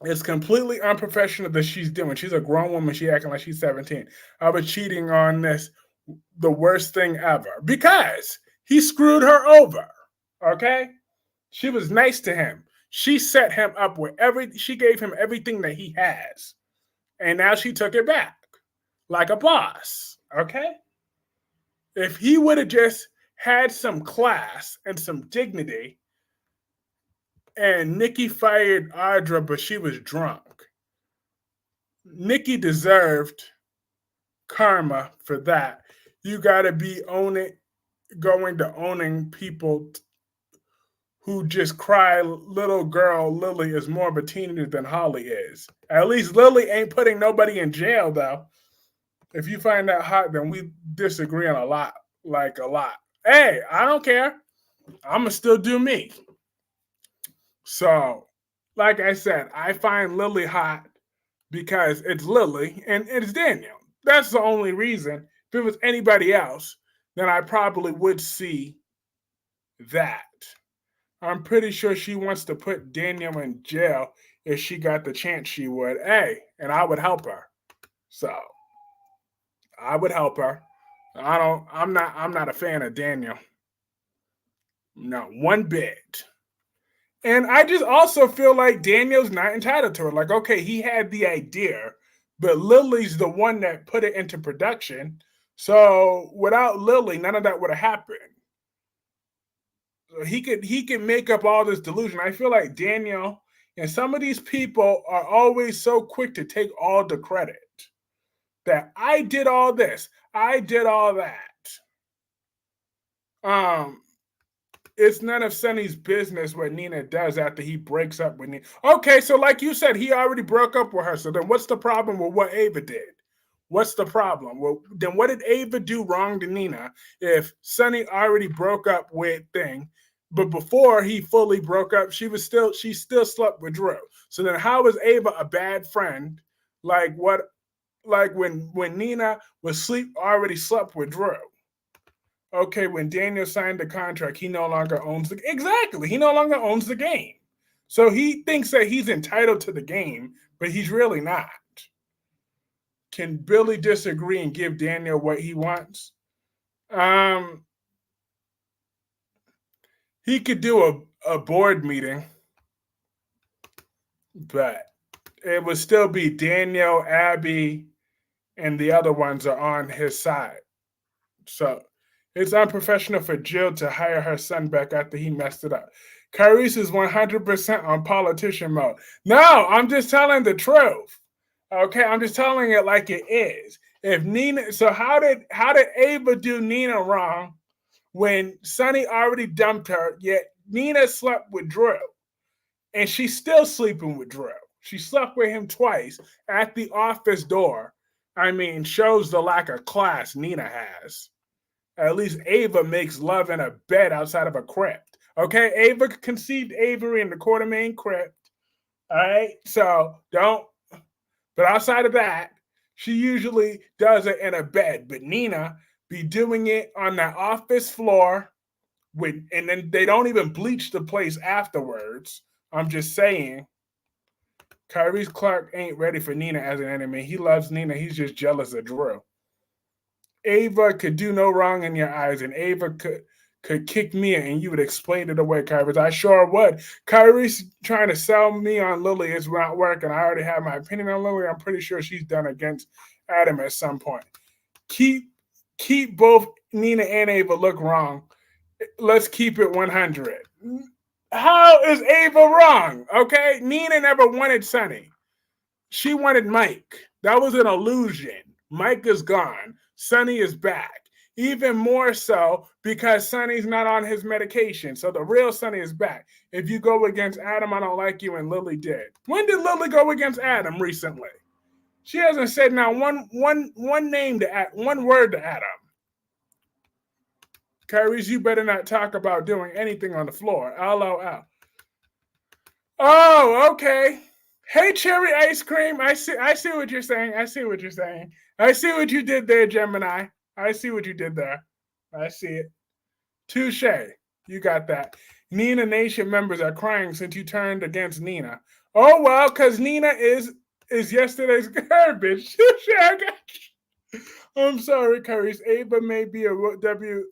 It's completely unprofessional that she's doing. She's a grown woman. She acting like she's 17. I was cheating on this, the worst thing ever, because he screwed her over. Okay? She was nice to him. She set him up with she gave him everything that he has. And now she took it back like a boss. Okay? If he would have just had some class and some dignity, and Nikki fired Audra, but she was drunk. Nikki deserved karma for that. You got to be going to owning people who just cry. Little girl Lily is more of a teenager than Holly is. At least Lily ain't putting nobody in jail, though. If you find that hot, then we disagree on a lot. Like a lot. Hey, I don't care. I'm going to still do me. So, like I said, I find Lily hot because it's Lily and it's Daniel. That's the only reason. If it was anybody else, then I probably would see that. I'm pretty sure she wants to put Daniel in jail if she got the chance she would. Hey, and I would help her. So I would help her. I'm not a fan of Daniel. Not one bit. And I just also feel like Daniel's not entitled to it. Like, okay, he had the idea, but Lily's the one that put it into production. So without Lily, none of that would have happened. So he could make up all this delusion. I feel like Daniel and some of these people are always so quick to take all the credit. That I did all this, I did all that. It's none of Sonny's business what Nina does after he breaks up with Nina. Okay, so like you said, he already broke up with her. So then what's the problem with what Ava did? What's the problem? Well, then what did Ava do wrong to Nina if Sonny already broke up with Thing? But before he fully broke up, she still slept with Drew. So then how is Ava a bad friend? Like when Nina was already slept with Drew? Okay, when Daniel signed the contract, he no longer owns he no longer owns the game. So he thinks that he's entitled to the game, but he's really not. Can Billy disagree and give Daniel what he wants? He could do a board meeting, but it would still be Daniel, Abby, and the other ones are on his side. So it's unprofessional for Jill to hire her son back after he messed it up. Clarice is 100% on politician mode. No, I'm just telling the truth. Okay, I'm just telling it like it is. If Nina, so how did Ava do Nina wrong when Sonny already dumped her? Yet Nina slept with Drew, and she's still sleeping with Drew. She slept with him twice at the office door. I mean, shows the lack of class Nina has. At least Ava makes love in a bed outside of a crypt. Okay, Ava conceived Avery in the Quartermain crypt. All right, so don't. But outside of that, she usually does it in a bed. But Nina be doing it on the office floor and then they don't even bleach the place afterwards. I'm just saying. Tyrese Clark ain't ready for Nina as an enemy. He loves Nina. He's just jealous of Drew. Ava could do no wrong in your eyes, and Ava could kick me and you would explain it away, Kyrie's. I sure would. Kyrie's trying to sell me on Lily. It's not working. I already have my opinion on Lily. I'm pretty sure she's done against Adam at some point. Keep both Nina and Ava look wrong. Let's keep it 100. How is Ava wrong? Okay, Nina never wanted Sonny. She wanted Mike. That was an illusion. Mike is gone. Sonny is back. Even more so because Sonny's not on his medication. So the real Sonny is back. If you go against Adam, I don't like you, and Lily did. When did Lily go against Adam recently? She hasn't said now one name to add, one word to Adam. Kyrie's, you better not talk about doing anything on the floor. LOL. Oh, okay. Hey, cherry ice cream. I see what you're saying. I see what you're saying. I see what you did there, Gemini. I see what you did there. I see it. Touche. You got that. Nina Nation members are crying since you turned against Nina. Oh well, because Nina is yesterday's garbage. Touche. I got you. I'm sorry, Curry's. Ava may be a W,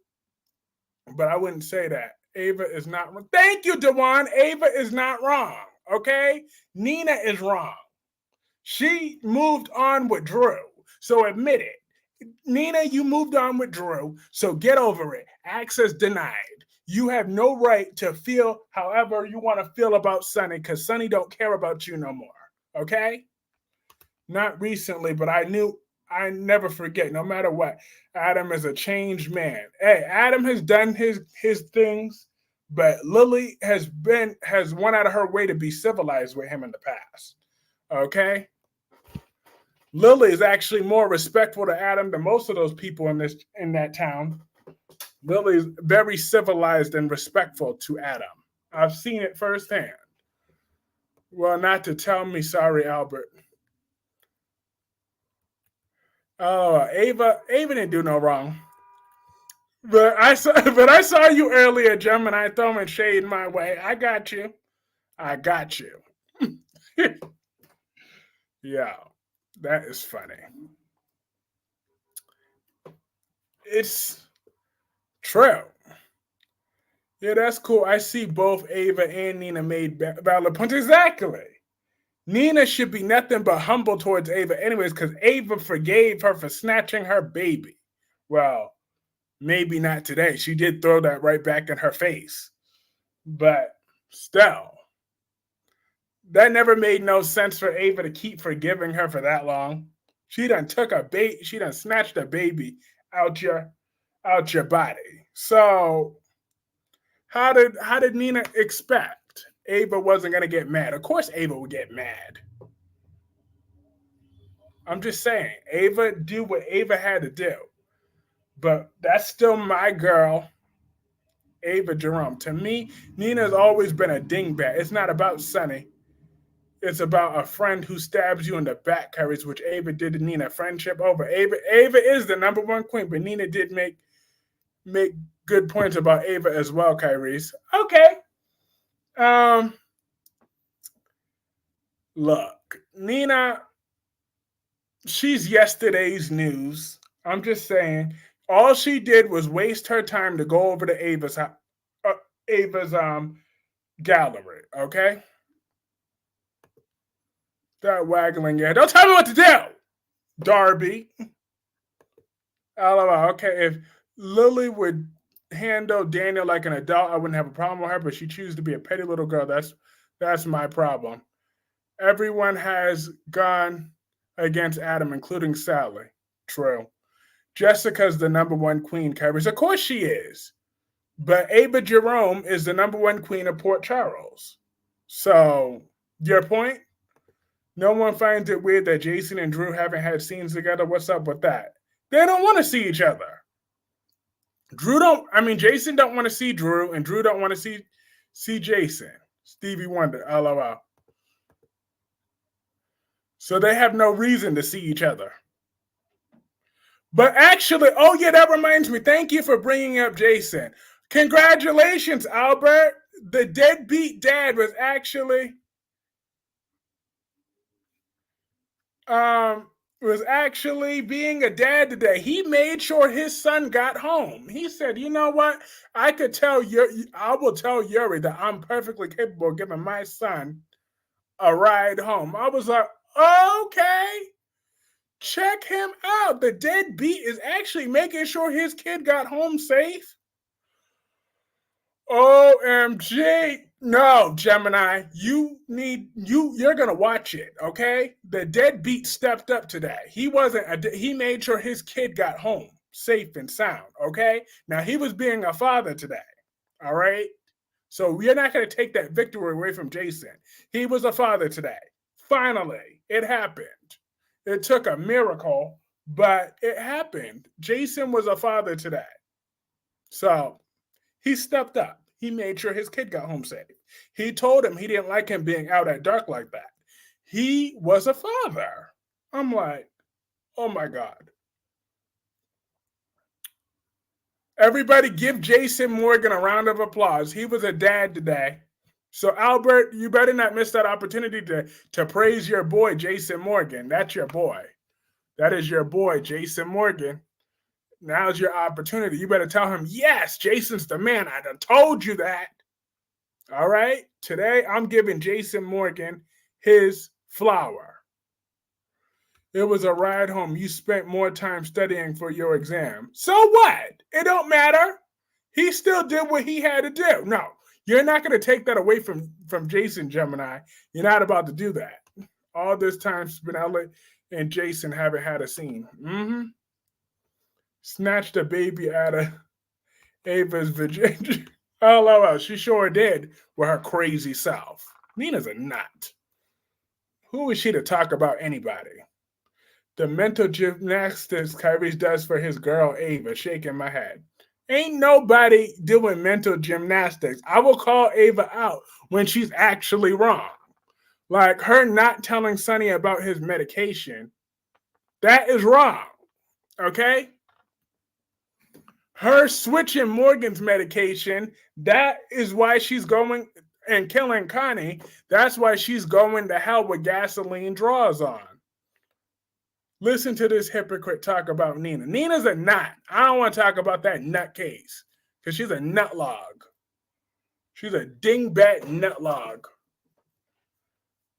but I wouldn't say that. Ava is not wrong. Thank you, Dewan. Ava is not wrong. Okay? Nina is wrong. She moved on with Drew. So admit it. Nina, you moved on with Drew. So get over it. Access denied. You have no right to feel however you want to feel about Sonny because Sonny don't care about you no more. Okay? Not recently, but I never forget, no matter what. Adam is a changed man. Hey, Adam has done his things, but Lily has went out of her way to be civilized with him in the past. Okay? Lily is actually more respectful to Adam than most of those people in that town. Lily is very civilized and respectful to Adam. I've seen it firsthand. Well, not to tell me sorry, Albert. Oh, Ava didn't do no wrong. But I saw you earlier, Gemini, throwing shade my way. I got you. I got you. Yeah, that is funny. It's true. Yeah, that's cool. I see both Ava and Nina made valid points. Exactly. Nina should be nothing but humble towards Ava, anyways, because Ava forgave her for snatching her baby. Well, maybe not today. She did throw that right back in her face. But still, that never made no sense for Ava to keep forgiving her for that long. She done she done snatched a baby out your body. So how did Nina expect Ava wasn't gonna get mad? Of course Ava would get mad. I'm just saying, Ava do what Ava had to do. But that's still my girl, Ava Jerome. To me, Nina's always been a dingbat. It's not about Sonny. It's about a friend who stabs you in the back, Courage, which Ava did to Nina. Friendship over. Ava is the number one queen, but Nina did make good points about Ava as well, Kyrie's. Okay. Um, Look, Nina, she's yesterday's news. I'm just saying, all she did was waste her time to go over to Ava's gallery. Okay, start waggling your head. Don't tell me what to do, Darby. LOL. Okay, if Lily would handle Daniel like an adult, I wouldn't have a problem with her. But she chooses to be a petty little girl. That's my problem. Everyone has gone against Adam, including Sally. True. Jessica's the number one queen, Kyrie's. Of course she is. But Ava Jerome is the number one queen of Port Charles. So, your point? No one finds it weird that Jason and Drew haven't had scenes together. What's up with that? They don't want to see each other. Jason don't want to see Drew, and Drew don't want to see Jason. Stevie Wonder, LOL. So they have no reason to see each other. But actually, oh yeah, that reminds me. Thank you for bringing up Jason. Congratulations, Albert. The deadbeat dad was actually being a dad today. He made sure his son got home. He said, "You know what? I will tell Yuri that I'm perfectly capable of giving my son a ride home." I was like, "Okay. Check him out. The deadbeat is actually making sure his kid got home safe." OMG. No, Gemini, you're gonna watch it, okay? The deadbeat stepped up today. He made sure his kid got home safe and sound, okay? Now he was being a father today, all right? So we're not gonna take that victory away from Jason. He was a father today. Finally, it happened. It took a miracle, but it happened. Jason was a father today. So he stepped up. He made sure his kid got home safe. He told him he didn't like him being out at dark like that. he was a father. I'm like, oh my God. Everybody give Jason Morgan a round of applause. He was a dad today. So, Albert, you better not miss that opportunity to praise your boy, Jason Morgan. That's your boy. That is your boy, Jason Morgan. Now's your opportunity. You better tell him, yes, Jason's the man. I done told you that. All right? Today, I'm giving Jason Morgan his flower. It was a ride home. You spent more time studying for your exam. So what? It don't matter. He still did what he had to do. No, you're not going to take that away from Jason, Gemini. You're not about to do that. All this time, Spinella and Jason haven't had a scene. Snatched a baby out of Ava's virginity. Oh, she sure did with her crazy self. Nina's a nut. Who is she to talk about anybody? The mental gymnastics Kyrie does for his girl Ava, shaking my head. Ain't nobody doing mental gymnastics. I will call Ava out when she's actually wrong. Like her not telling Sonny about his medication. That is wrong. Okay? Her switching Morgan's medication, that is why she's going and killing Connie. That's why she's going to hell with gasoline draws on. Listen to this hypocrite talk about Nina. Nina's a nut. I don't want to talk about that nutcase because she's a nut log. She's a dingbat nut log.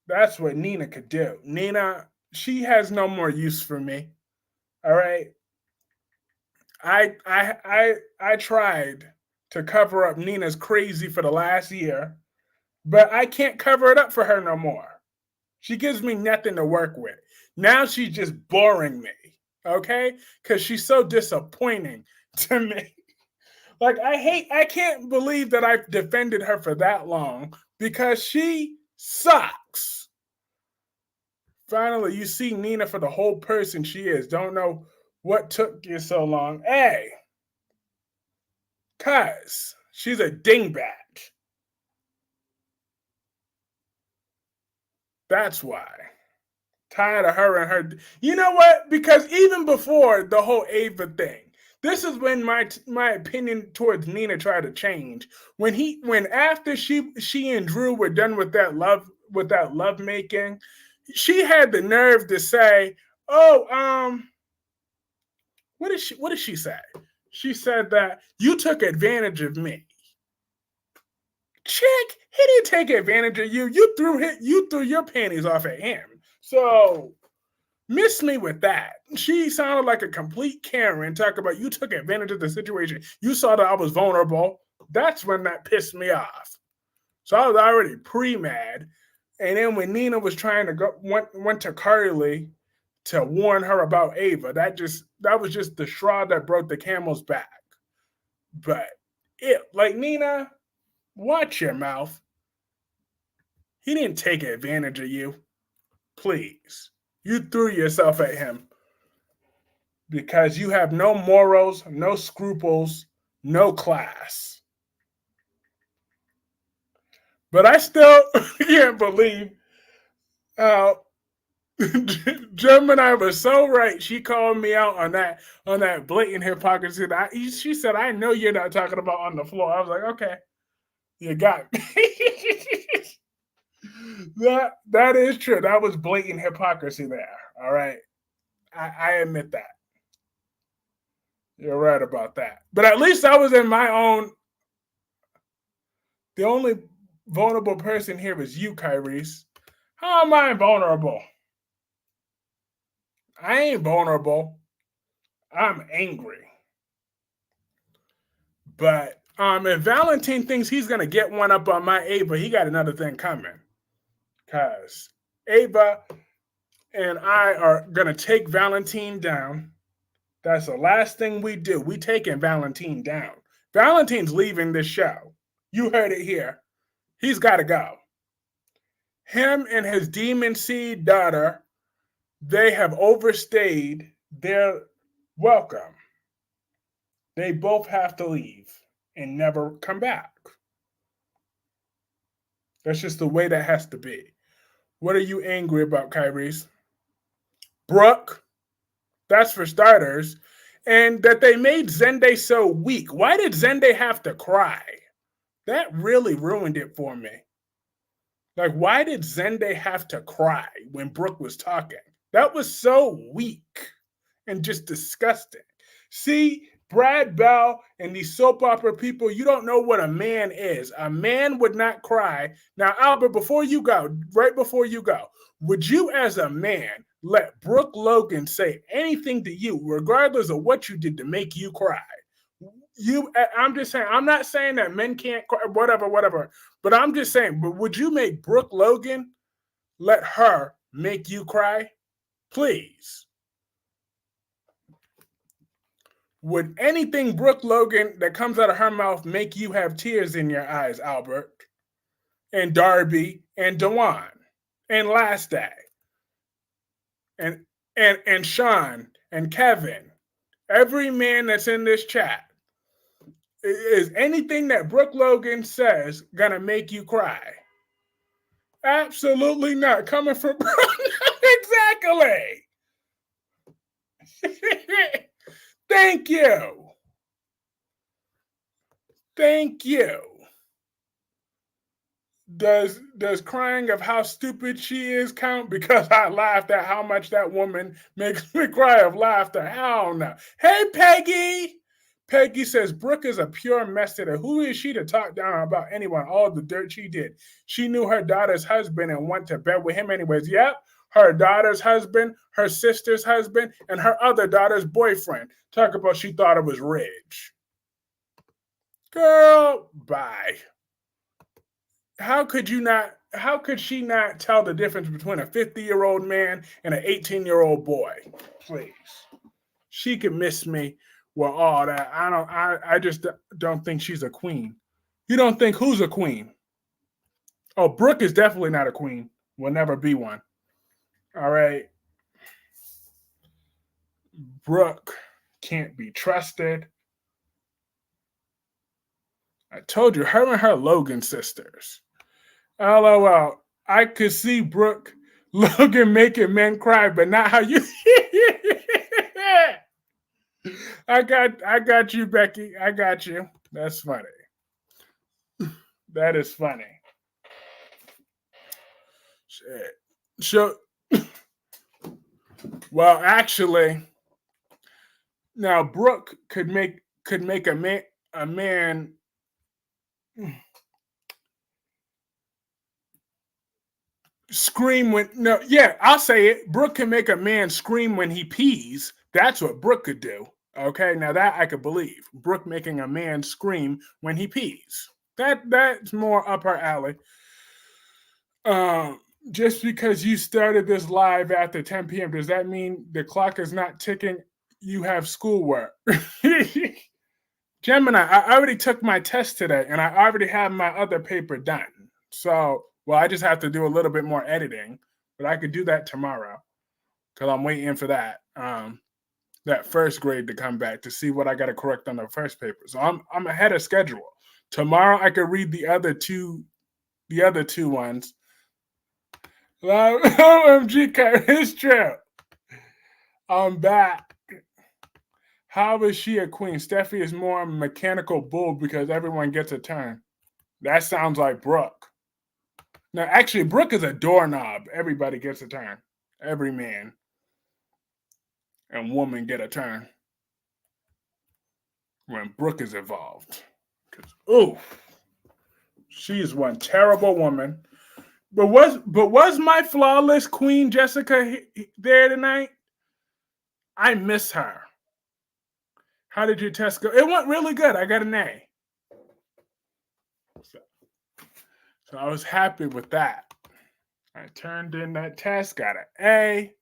That's what Nina could do. Nina, she has no more use for me. All right. I tried to cover up Nina's crazy for the last year, but I can't cover it up for her no more. She gives me nothing to work with. Now she's just boring me, okay? Because she's so disappointing to me. Like, I can't believe that I've defended her for that long because she sucks. Finally, you see Nina for the whole person she is. Don't know what took you so long. Hey, cuz she's a dingbat. That's why. Tired of her and her. You know what? Because even before the whole Ava thing, this is when my opinion towards Nina tried to change. When after she and Drew were done with that love making, she had the nerve to say, "Oh, what did she say? She said that you took advantage of me." Chick, he didn't take advantage of you. You threw your panties off at him. So miss me with that. She sounded like a complete Karen. Talk about you took advantage of the situation. You saw that I was vulnerable. That's when that pissed me off. So I was already pre-mad. And then when Nina was trying to went to Carly to warn her about Ava, that was just the straw that broke the camel's back. But like Nina, watch your mouth. He didn't take advantage of you. Please. You threw yourself at him because you have no morals, no scruples, no class. But I still can't believe how Gemini was so right. She called me out on that blatant hypocrisy. She said, "I know you're not talking about on the floor." I was like, "Okay, you got me." That is true. That was blatant hypocrisy there. All right, I admit that. You're right about that. But at least I was in my own. The only vulnerable person here is you, Kyrese. How am I vulnerable? I ain't vulnerable. I'm angry. But if Valentine thinks he's gonna get one up on my Ava, he got another thing coming. Cause Ava and I are gonna take Valentine down. That's the last thing we do. We taking Valentine down. Valentine's leaving this show. You heard it here. He's got to go. Him and his demon seed daughter, they have overstayed their welcome. They both have to leave and never come back. That's just the way that has to be. What are you angry about, Kyrie's? Brooke, that's for starters. And that they made Zende so weak. Why did Zende have to cry? That really ruined it for me. Like, why did Zende have to cry when Brooke was talking? That was so weak and just disgusting. See, Brad Bell and these soap opera people, you don't know what a man is. A man would not cry. Now, Albert, right before you go, would you as a man let Brooke Logan say anything to you, regardless of what you did to make you cry? I'm just saying, I'm not saying that men can't cry, whatever. But I'm just saying, but would you make Brooke Logan let her make you cry? Please. Would anything Brooke Logan that comes out of her mouth make you have tears in your eyes, Albert? And Darby and Dewan and Last Day and Sean and Kevin, every man that's in this chat, is anything that Brooke Logan says gonna make you cry? Absolutely not. Coming from Brooke. Exactly. Thank you. Thank you. Does crying of how stupid she is count because I laughed at how much that woman makes me cry of laughter? Hell no. Hey, Peggy. Peggy says Brooke is a pure mess today. Who is she to talk down about anyone? All the dirt she did. She knew her daughter's husband and went to bed with him anyways. Yep. Her daughter's husband, her sister's husband, and her other daughter's boyfriend. Talk about she thought it was rich. Girl, bye. How could she not tell the difference between a 50-year-old man and an 18-year-old boy? Please. She could miss me with all that. I just don't think she's a queen. You don't think who's a queen? Oh, Brooke is definitely not a queen. Will never be one. All right. Brooke can't be trusted. I told you, her and her Logan sisters. LOL. I could see Brooke Logan making men cry, but not how you. I got you, Becky. I got you. That's funny. That is funny. Shit. So, well, actually, now Brooke could make a man scream when I'll say it. Brooke can make a man scream when he pees. That's what Brooke could do. Okay, now that I could believe. Brooke making a man scream when he pees. That's more up her alley. Just because you started this live after 10 p.m., does that mean the clock is not ticking? You have schoolwork. Gemini, I already took my test today, and I already have my other paper done. So, well, I just have to do a little bit more editing, but I could do that tomorrow because I'm waiting for that first grade to come back to see what I got to correct on the first paper. So I'm ahead of schedule. Tomorrow I could read the other two ones. OMG, it's true. I'm back. How is she a queen? Steffi is more a mechanical bull because everyone gets a turn. That sounds like Brooke. Now, actually, Brooke is a doorknob. Everybody gets a turn. Every man and woman get a turn when Brooke is involved. Ooh, she is one terrible woman. But was my flawless queen Jessica there tonight? I miss her. How did your test go? It went really good. I got an A. So I was happy with that. I turned in that test, got an A.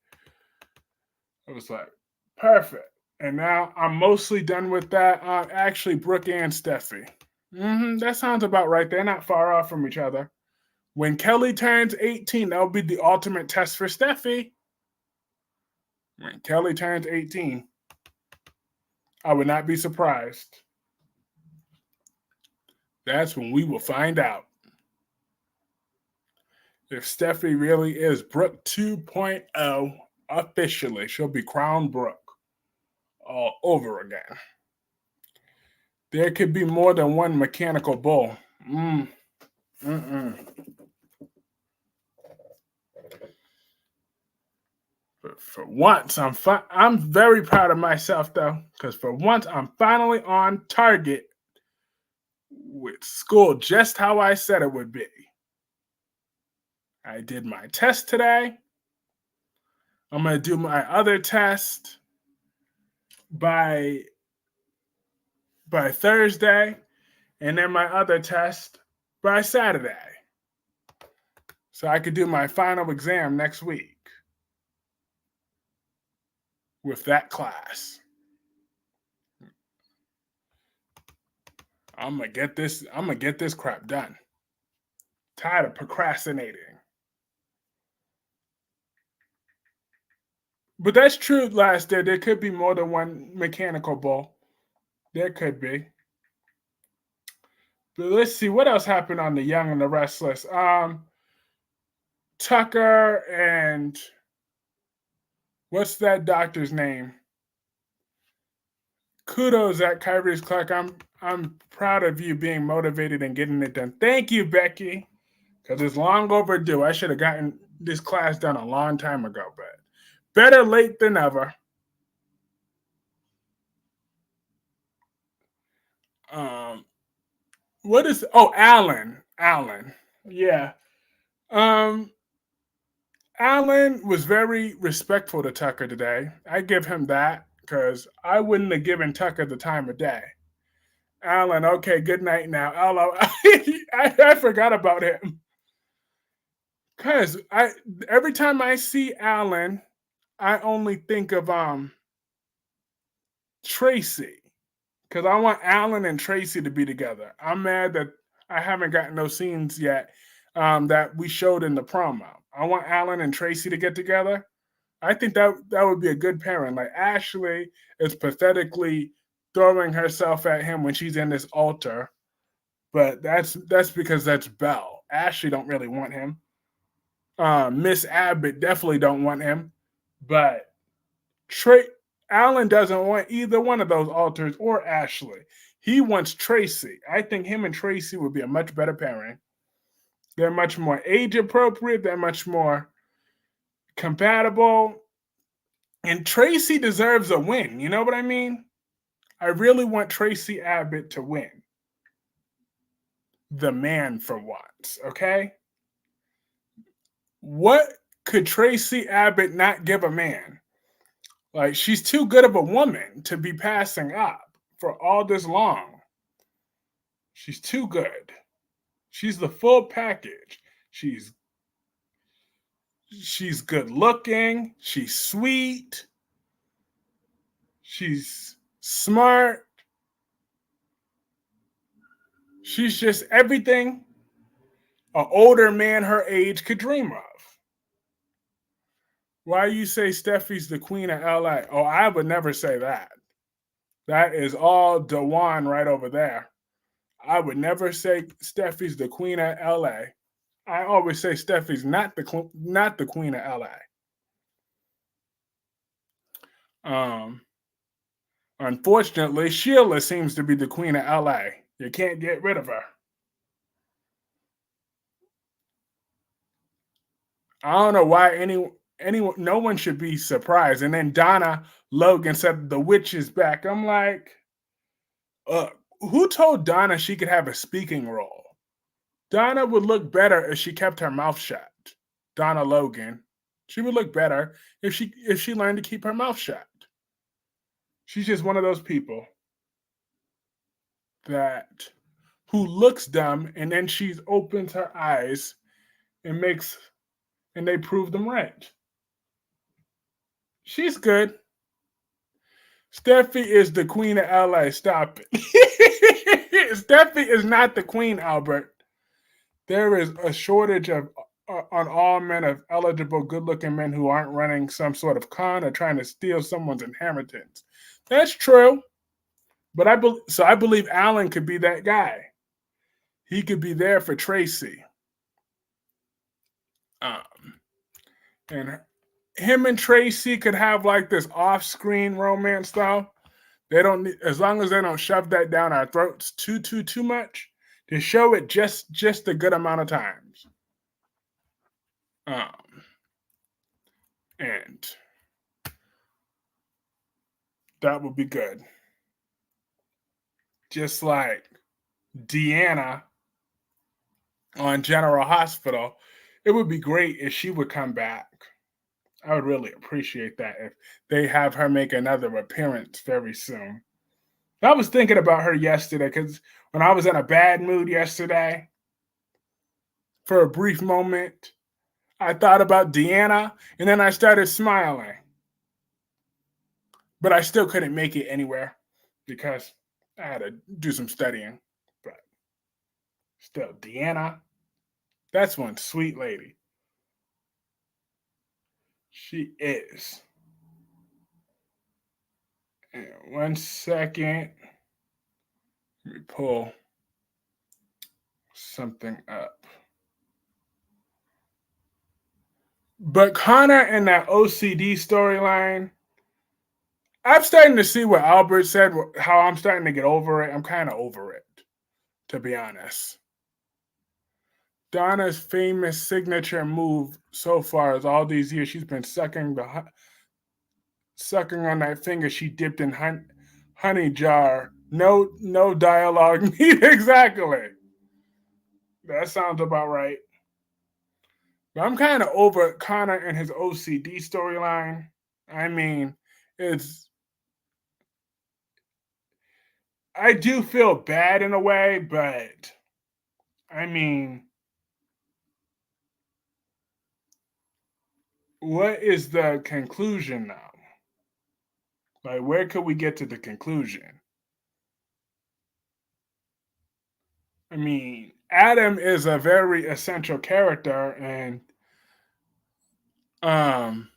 I was like, perfect. And now I'm mostly done with that. Actually, Brooke and Steffi. That sounds about right. They're not far off from each other. When Kelly turns 18, that'll be the ultimate test for Steffi. When Kelly turns 18, I would not be surprised. That's when we will find out If Steffi really is Brooke 2.0 officially, she'll be crowned Brooke all over again. There could be more than one mechanical bull. But for once, I'm very proud of myself though, because for once I'm finally on target with school, just how I said it would be. I did my test today. I'm gonna do my other test by Thursday, and then my other test by Saturday. So I could do my final exam next week with that class. I'm gonna get this crap done. Tired of procrastinating. But that's true, last day. There could be more than one mechanical bull. There could be. But let's see what else happened on The Young and the Restless. Tucker and what's that doctor's name? Kudos at Kyrie's Clark. I'm proud of you being motivated and getting it done. Thank you, Becky, because it's long overdue. I should have gotten this class done a long time ago, but better late than never. What is Alan? Yeah. Alan was very respectful to Tucker today. I give him that because I wouldn't have given Tucker the time of day. Alan, okay, good night now. Hello. I forgot about him. Cause every time I see Alan, I only think of Tracy. Cause I want Alan and Tracy to be together. I'm mad that I haven't gotten those scenes yet that we showed in the promo. I want Alan and Tracy to get together. I think that would be a good pairing. Like Ashley is pathetically throwing herself at him when she's in this altar, but that's because that's Belle. Ashley don't really want him. Miss Abbott definitely don't want him, but Alan doesn't want either one of those altars or Ashley. He wants Tracy. I think him and Tracy would be a much better pairing. They're much more age appropriate. They're much more compatible. And Tracy deserves a win. You know what I mean? I really want Tracy Abbott to win. The man for once, okay? What could Tracy Abbott not give a man? Like, she's too good of a woman to be passing up for all this long. She's too good. She's the full package. She's good looking. She's sweet. She's smart. She's just everything an older man her age could dream of. Why you say Steffi's the queen of LA? Oh, I would never say that. That is all Dewan right over there. I would never say Steffi's the queen of LA. I always say Steffi's not the queen of LA. Unfortunately, Sheila seems to be the queen of LA. You can't get rid of her. I don't know why no one should be surprised. And then Donna Logan said the witch is back. I'm like, who told Donna she could have a speaking role? Donna would look better if she kept her mouth shut. Donna Logan. She would look better if she learned to keep her mouth shut. She's just one of those people who looks dumb and then she opens her eyes and they prove them right. She's good. Steffi is the queen of LA. Stop it. Steffi is not the queen, Albert. There is a shortage on all men of eligible, good-looking men who aren't running some sort of con or trying to steal someone's inheritance. That's true. But I believe Alan could be that guy. He could be there for Tracy. Um, and him and Tracy could have like this off-screen romance though. They don't need, as long as they don't shove that down our throats too much. To show it just a good amount of times. Um, and that would be good. Just like Deanna on General Hospital, it would be great if she would come back. I would really appreciate that if they have her make another appearance very soon. I was thinking about her yesterday because when I was in a bad mood yesterday, for a brief moment, I thought about Deanna and then I started smiling. But I still couldn't make it anywhere because I had to do some studying. But still, Deanna, that's one sweet lady. She is. And 1 second. Let me pull something up. But Connor and that OCD storyline, I'm starting to see what Albert said, how I'm starting to get over it. I'm kind of over it, to be honest. Donna's famous signature move so far is all these years she's been sucking on that finger she dipped in honey jar. No dialogue needed. Exactly. That sounds about right. But I'm kind of over Connor and his OCD storyline. I mean, it's I do feel bad in a way, but I mean, what is the conclusion now? Like, where could we get to the conclusion? I mean, Adam is a very essential character, and um,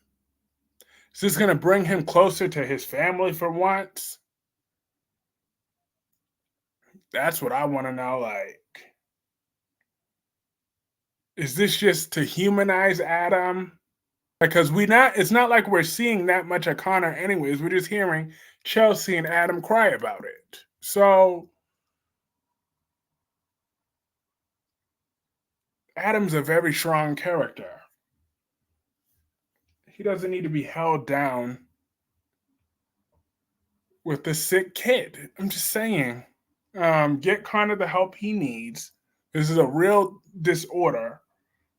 is this going to bring him closer to his family for once? That's what I want to know. Like, is this just to humanize Adam? Because it's not like we're seeing that much of Connor anyways. We're just hearing Chelsea and Adam cry about it. So Adam's a very strong character. He doesn't need to be held down with the sick kid. I'm just saying. Get Connor the help he needs. This is a real disorder.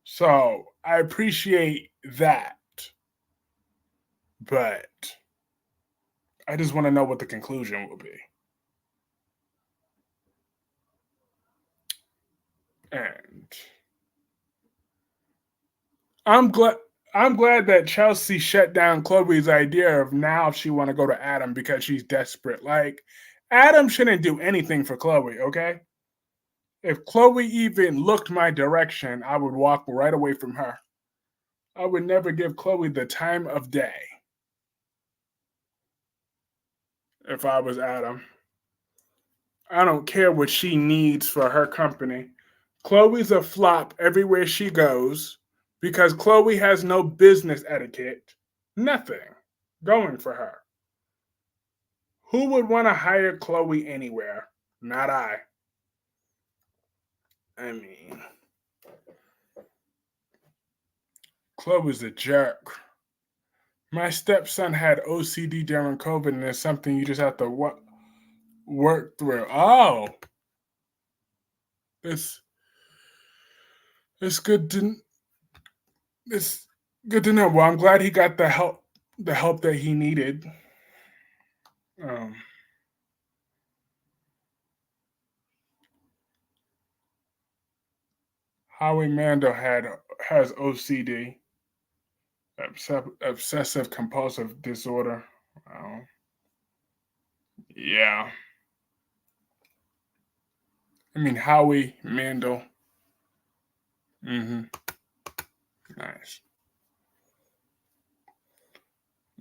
So I appreciate that. But I just want to know what the conclusion will be. And I'm glad that Chelsea shut down Chloe's idea of now she want to go to Adam because she's desperate. Like, Adam shouldn't do anything for Chloe, okay? If Chloe even looked my direction, I would walk right away from her. I would never give Chloe the time of day if I was Adam. I don't care what she needs for her company. Chloe's a flop everywhere she goes because Chloe has no business etiquette, nothing going for her. Who would want to hire Chloe anywhere? Not I. I mean, Chloe's a jerk. My stepson had OCD during COVID, and it's something you just have to work through. Oh, it's it's good to it's good to know. Well, I'm glad he got the help that he needed. Um, Howie Mandel has OCD, obsessive compulsive disorder. Oh, yeah. I mean Howie Mandel. Mm-hmm. Nice.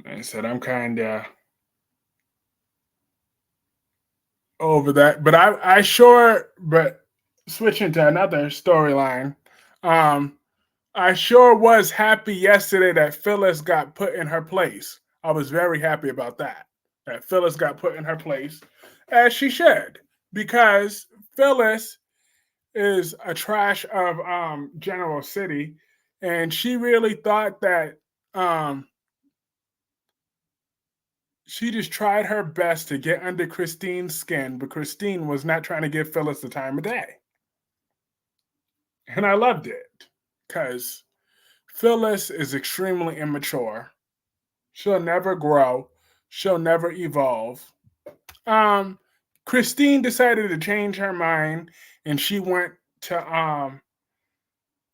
Like I said, I'm kind of over that, but but switching to another storyline. Um, I sure was happy yesterday that Phyllis got put in her place. I was very happy about that. That Phyllis got put in her place, as she should, because Phyllis is a trash of General City, and she really thought that she just tried her best to get under Christine's skin, but Christine was not trying to give Phyllis the time of day. And I loved it because Phyllis is extremely immature. She'll never grow. She'll never evolve. Um, Christine decided to change her mind and she went to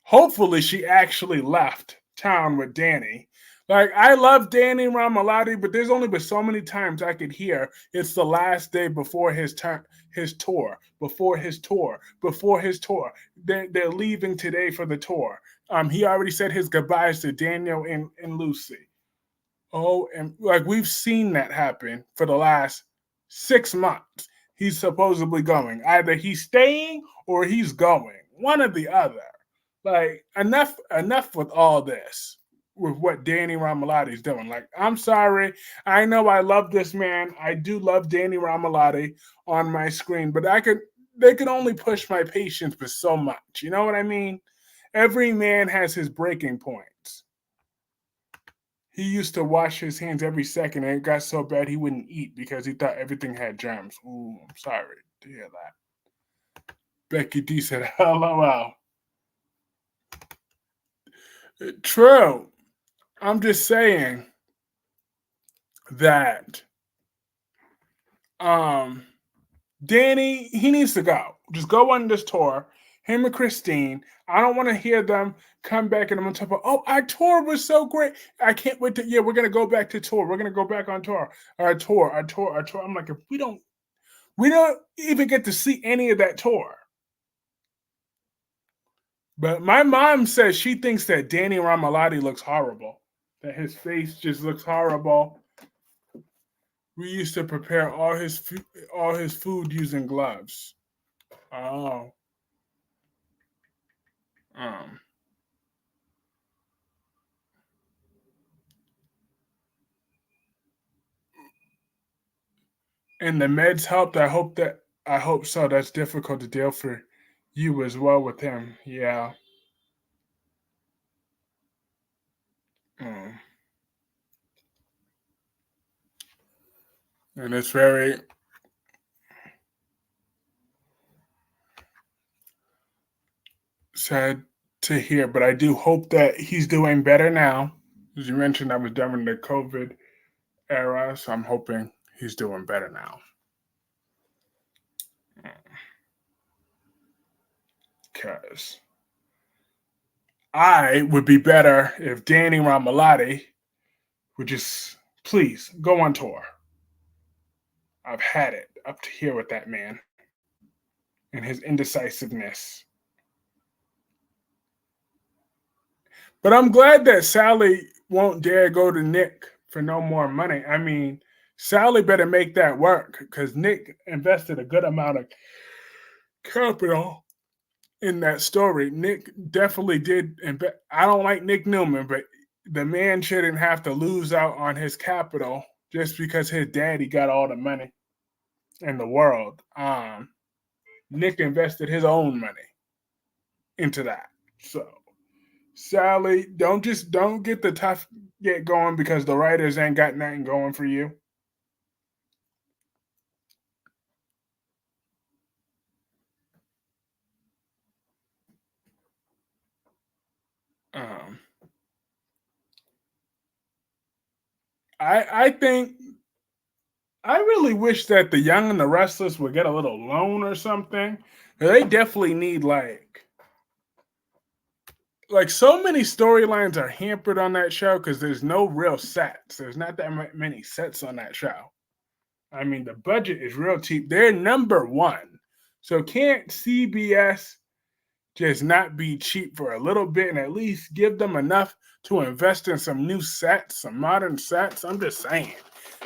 hopefully she actually left town with Danny. Like I love Danny Ramalotti, but there's only been so many times I could hear it's the last day before his turn, his tour, before his tour, before his tour. They're leaving today for the tour. He already said his goodbyes to Daniel and Lucy. Oh, and like we've seen that happen for the last 6 months. He's supposedly going. Either he's staying or he's going. One or the other. Like enough with all this. With what Danny Ramalotti is doing. Like, I'm sorry. I know I love this man. I do love Danny Ramalotti on my screen, but they can only push my patience for so much. You know what I mean? Every man has his breaking points. He used to wash his hands every second, and it got so bad he wouldn't eat because he thought everything had germs. Ooh, I'm sorry to hear that. Becky D said, LOL. True. I'm just saying that Danny, he needs to go. Just go on this tour. Him and Christine. I don't want to hear them come back and I'm gonna talk about, oh, our tour was so great. I can't wait to, yeah, we're gonna go back to tour. We're gonna go back on tour. Our tour. I'm like, if we don't even get to see any of that tour. But my mom says she thinks that Danny Ramalotti looks horrible. That his face just looks horrible. We used to prepare all his food using gloves. Oh. And the meds helped. I hope so. That's difficult to deal for you as well with him. Yeah. Mm. And it's very sad to hear, but I do hope that he's doing better now. As you mentioned, I was during the COVID era, so I'm hoping he's doing better now. Because I would be better if Danny Ramalotti would just please go on tour. I've had it up to here with that man and his indecisiveness. But I'm glad that Sally won't dare go to Nick for no more money. I mean, Sally better make that work because Nick invested a good amount of capital in that story. Nick definitely did invest. I don't like Nick Newman, but the man shouldn't have to lose out on his capital just because his daddy got all the money in the world. Nick invested his own money into that. So Sally, don't get the tough get going because the writers ain't got nothing going for you. Um, I think I really wish that the Young and the Restless would get a little loan or something. They definitely need like so many storylines are hampered on that show because there's no real sets. There's not that many sets on that show. I mean, the budget is real cheap. They're number one. So can't CBS just not be cheap for a little bit and at least give them enough to invest in some new sets, some modern sets? I'm just saying.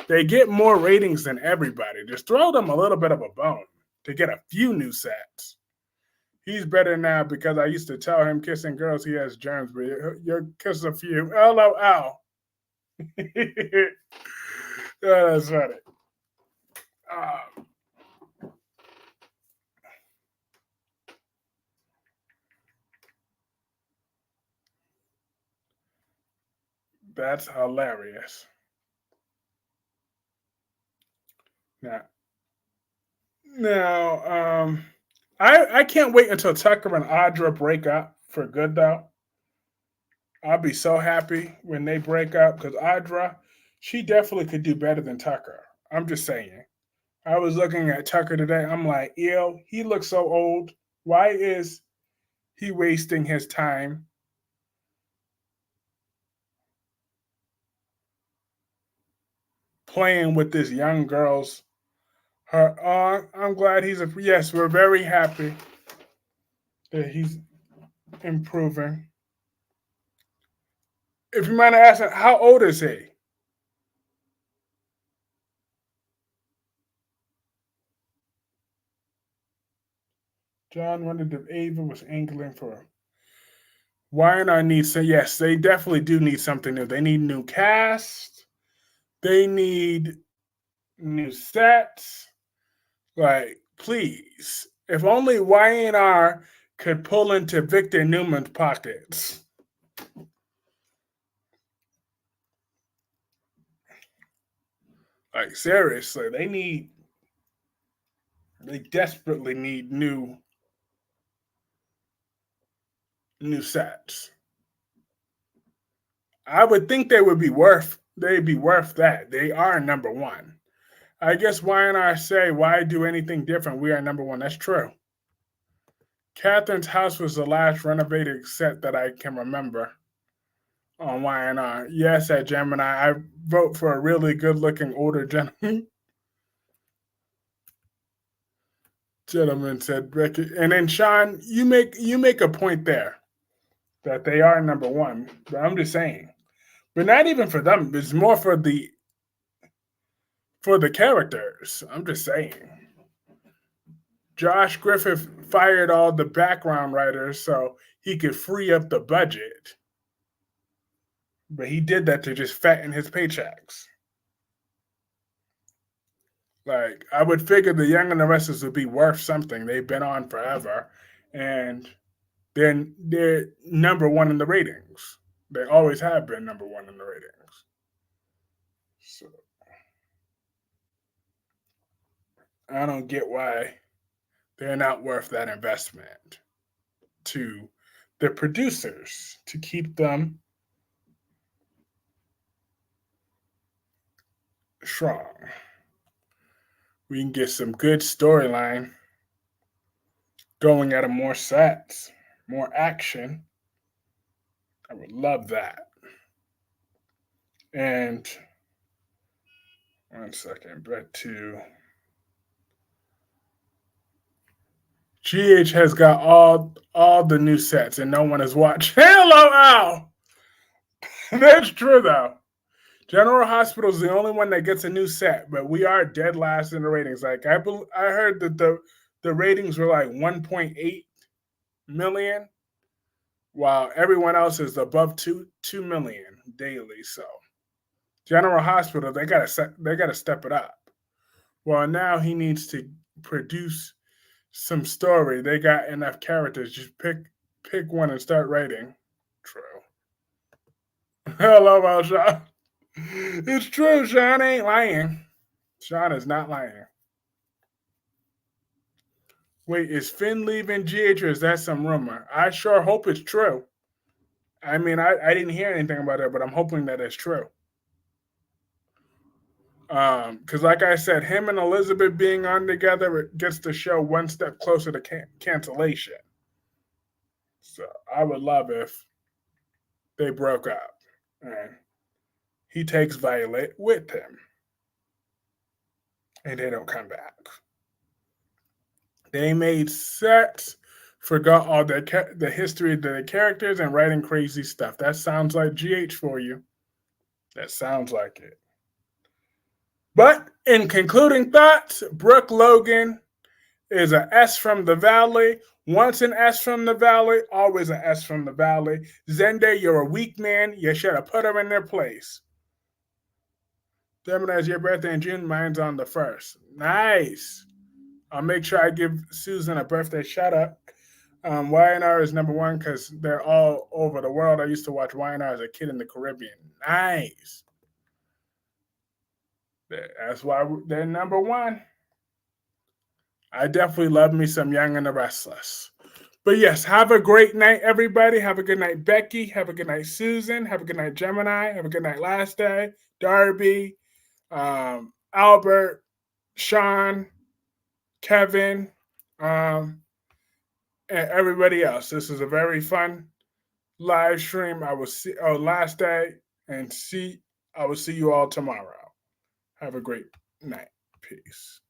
They get more ratings than everybody. Just throw them a little bit of a bone to get a few new sets. He's better now because I used to tell him kissing girls he has germs, but you'll kiss a few. LOL. Yeah, that's funny. Uh, that's hilarious. Now, now, I can't wait until Tucker and Audra break up for good though. I'll be so happy when they break up because Audra, she definitely could do better than Tucker. I'm just saying. I was looking at Tucker today. I'm like, ew, he looks so old. Why is he wasting his time playing with this young girl's her? I'm glad he's a yes. We're very happy that he's improving. If you mind asking, how old is he? John wondered if Ava was angling for. Why not need so? Yes, they definitely do need something new. They need new cast. They need new sets. Like, please, if only YNR could pull into Victor Newman's pockets. Like, seriously, they desperately need new sets. I would think they'd be worth that. They are number one. I guess YNR say, why do anything different? We are number one. That's true. Catherine's house was the last renovated set that I can remember on YNR. Yes, at Gemini, I vote for a really good-looking older gentleman. Gentleman said Becky, and then Sean, you make a point there that they are number one. But I'm just saying, but not even for them. It's more for the characters. I'm just saying. Josh Griffith fired all the background writers so he could free up the budget. But he did that to just fatten his paychecks. Like, I would figure the Young and the Restless would be worth something. They've been on forever. And then they're number one in the ratings. They always have been number one in the ratings. So I don't get why they're not worth that investment to the producers to keep them strong. We can get some good storyline going at a more sets, more action. I would love that. And 1 second, but to GH has got all the new sets and no one has watched. Hello, Al. That's true though. General Hospital is the only one that gets a new set, but we are dead last in the ratings. Like I heard that the ratings were like 1.8 million, while everyone else is above 2 million daily. So General Hospital, they gotta step it up. Well, now he needs to produce some story. They got enough characters. Just pick one and start writing. True. Hello, Al Sean. It's true. Sean ain't lying. Sean is not lying. Wait, is Finn leaving GH or is that some rumor? I sure hope it's true. I mean, I didn't hear anything about it, but I'm hoping that it's true. Because, like I said, him and Elizabeth being on together gets the show one step closer to cancellation. So I would love if they broke up and he takes Violet with him and they don't come back. They made sets, forgot all the history of the characters, and writing crazy stuff. That sounds like GH for you. That sounds like it. But in concluding thoughts, Brooke Logan is an S from the Valley. Once an S from the Valley, always an S from the Valley. Zende, you're a weak man. You should have put her in their place. Gemini's your birthday in June. Mine's on the 1st. Nice. I'll make sure I give Susan a birthday shout out. YNR is number one because they're all over the world. I used to watch YNR as a kid in the Caribbean. Nice. That's why they're number one. I definitely love me some Young and the Restless. But yes, have a great night, everybody. Have a good night, Becky. Have a good night, Susan. Have a good night, Gemini. Have a good night, Last Day, Darby, Albert, Sean, Kevin, and everybody else. This is a very fun live stream. I will see Last Day, and I will see you all tomorrow. Have a great night. Peace.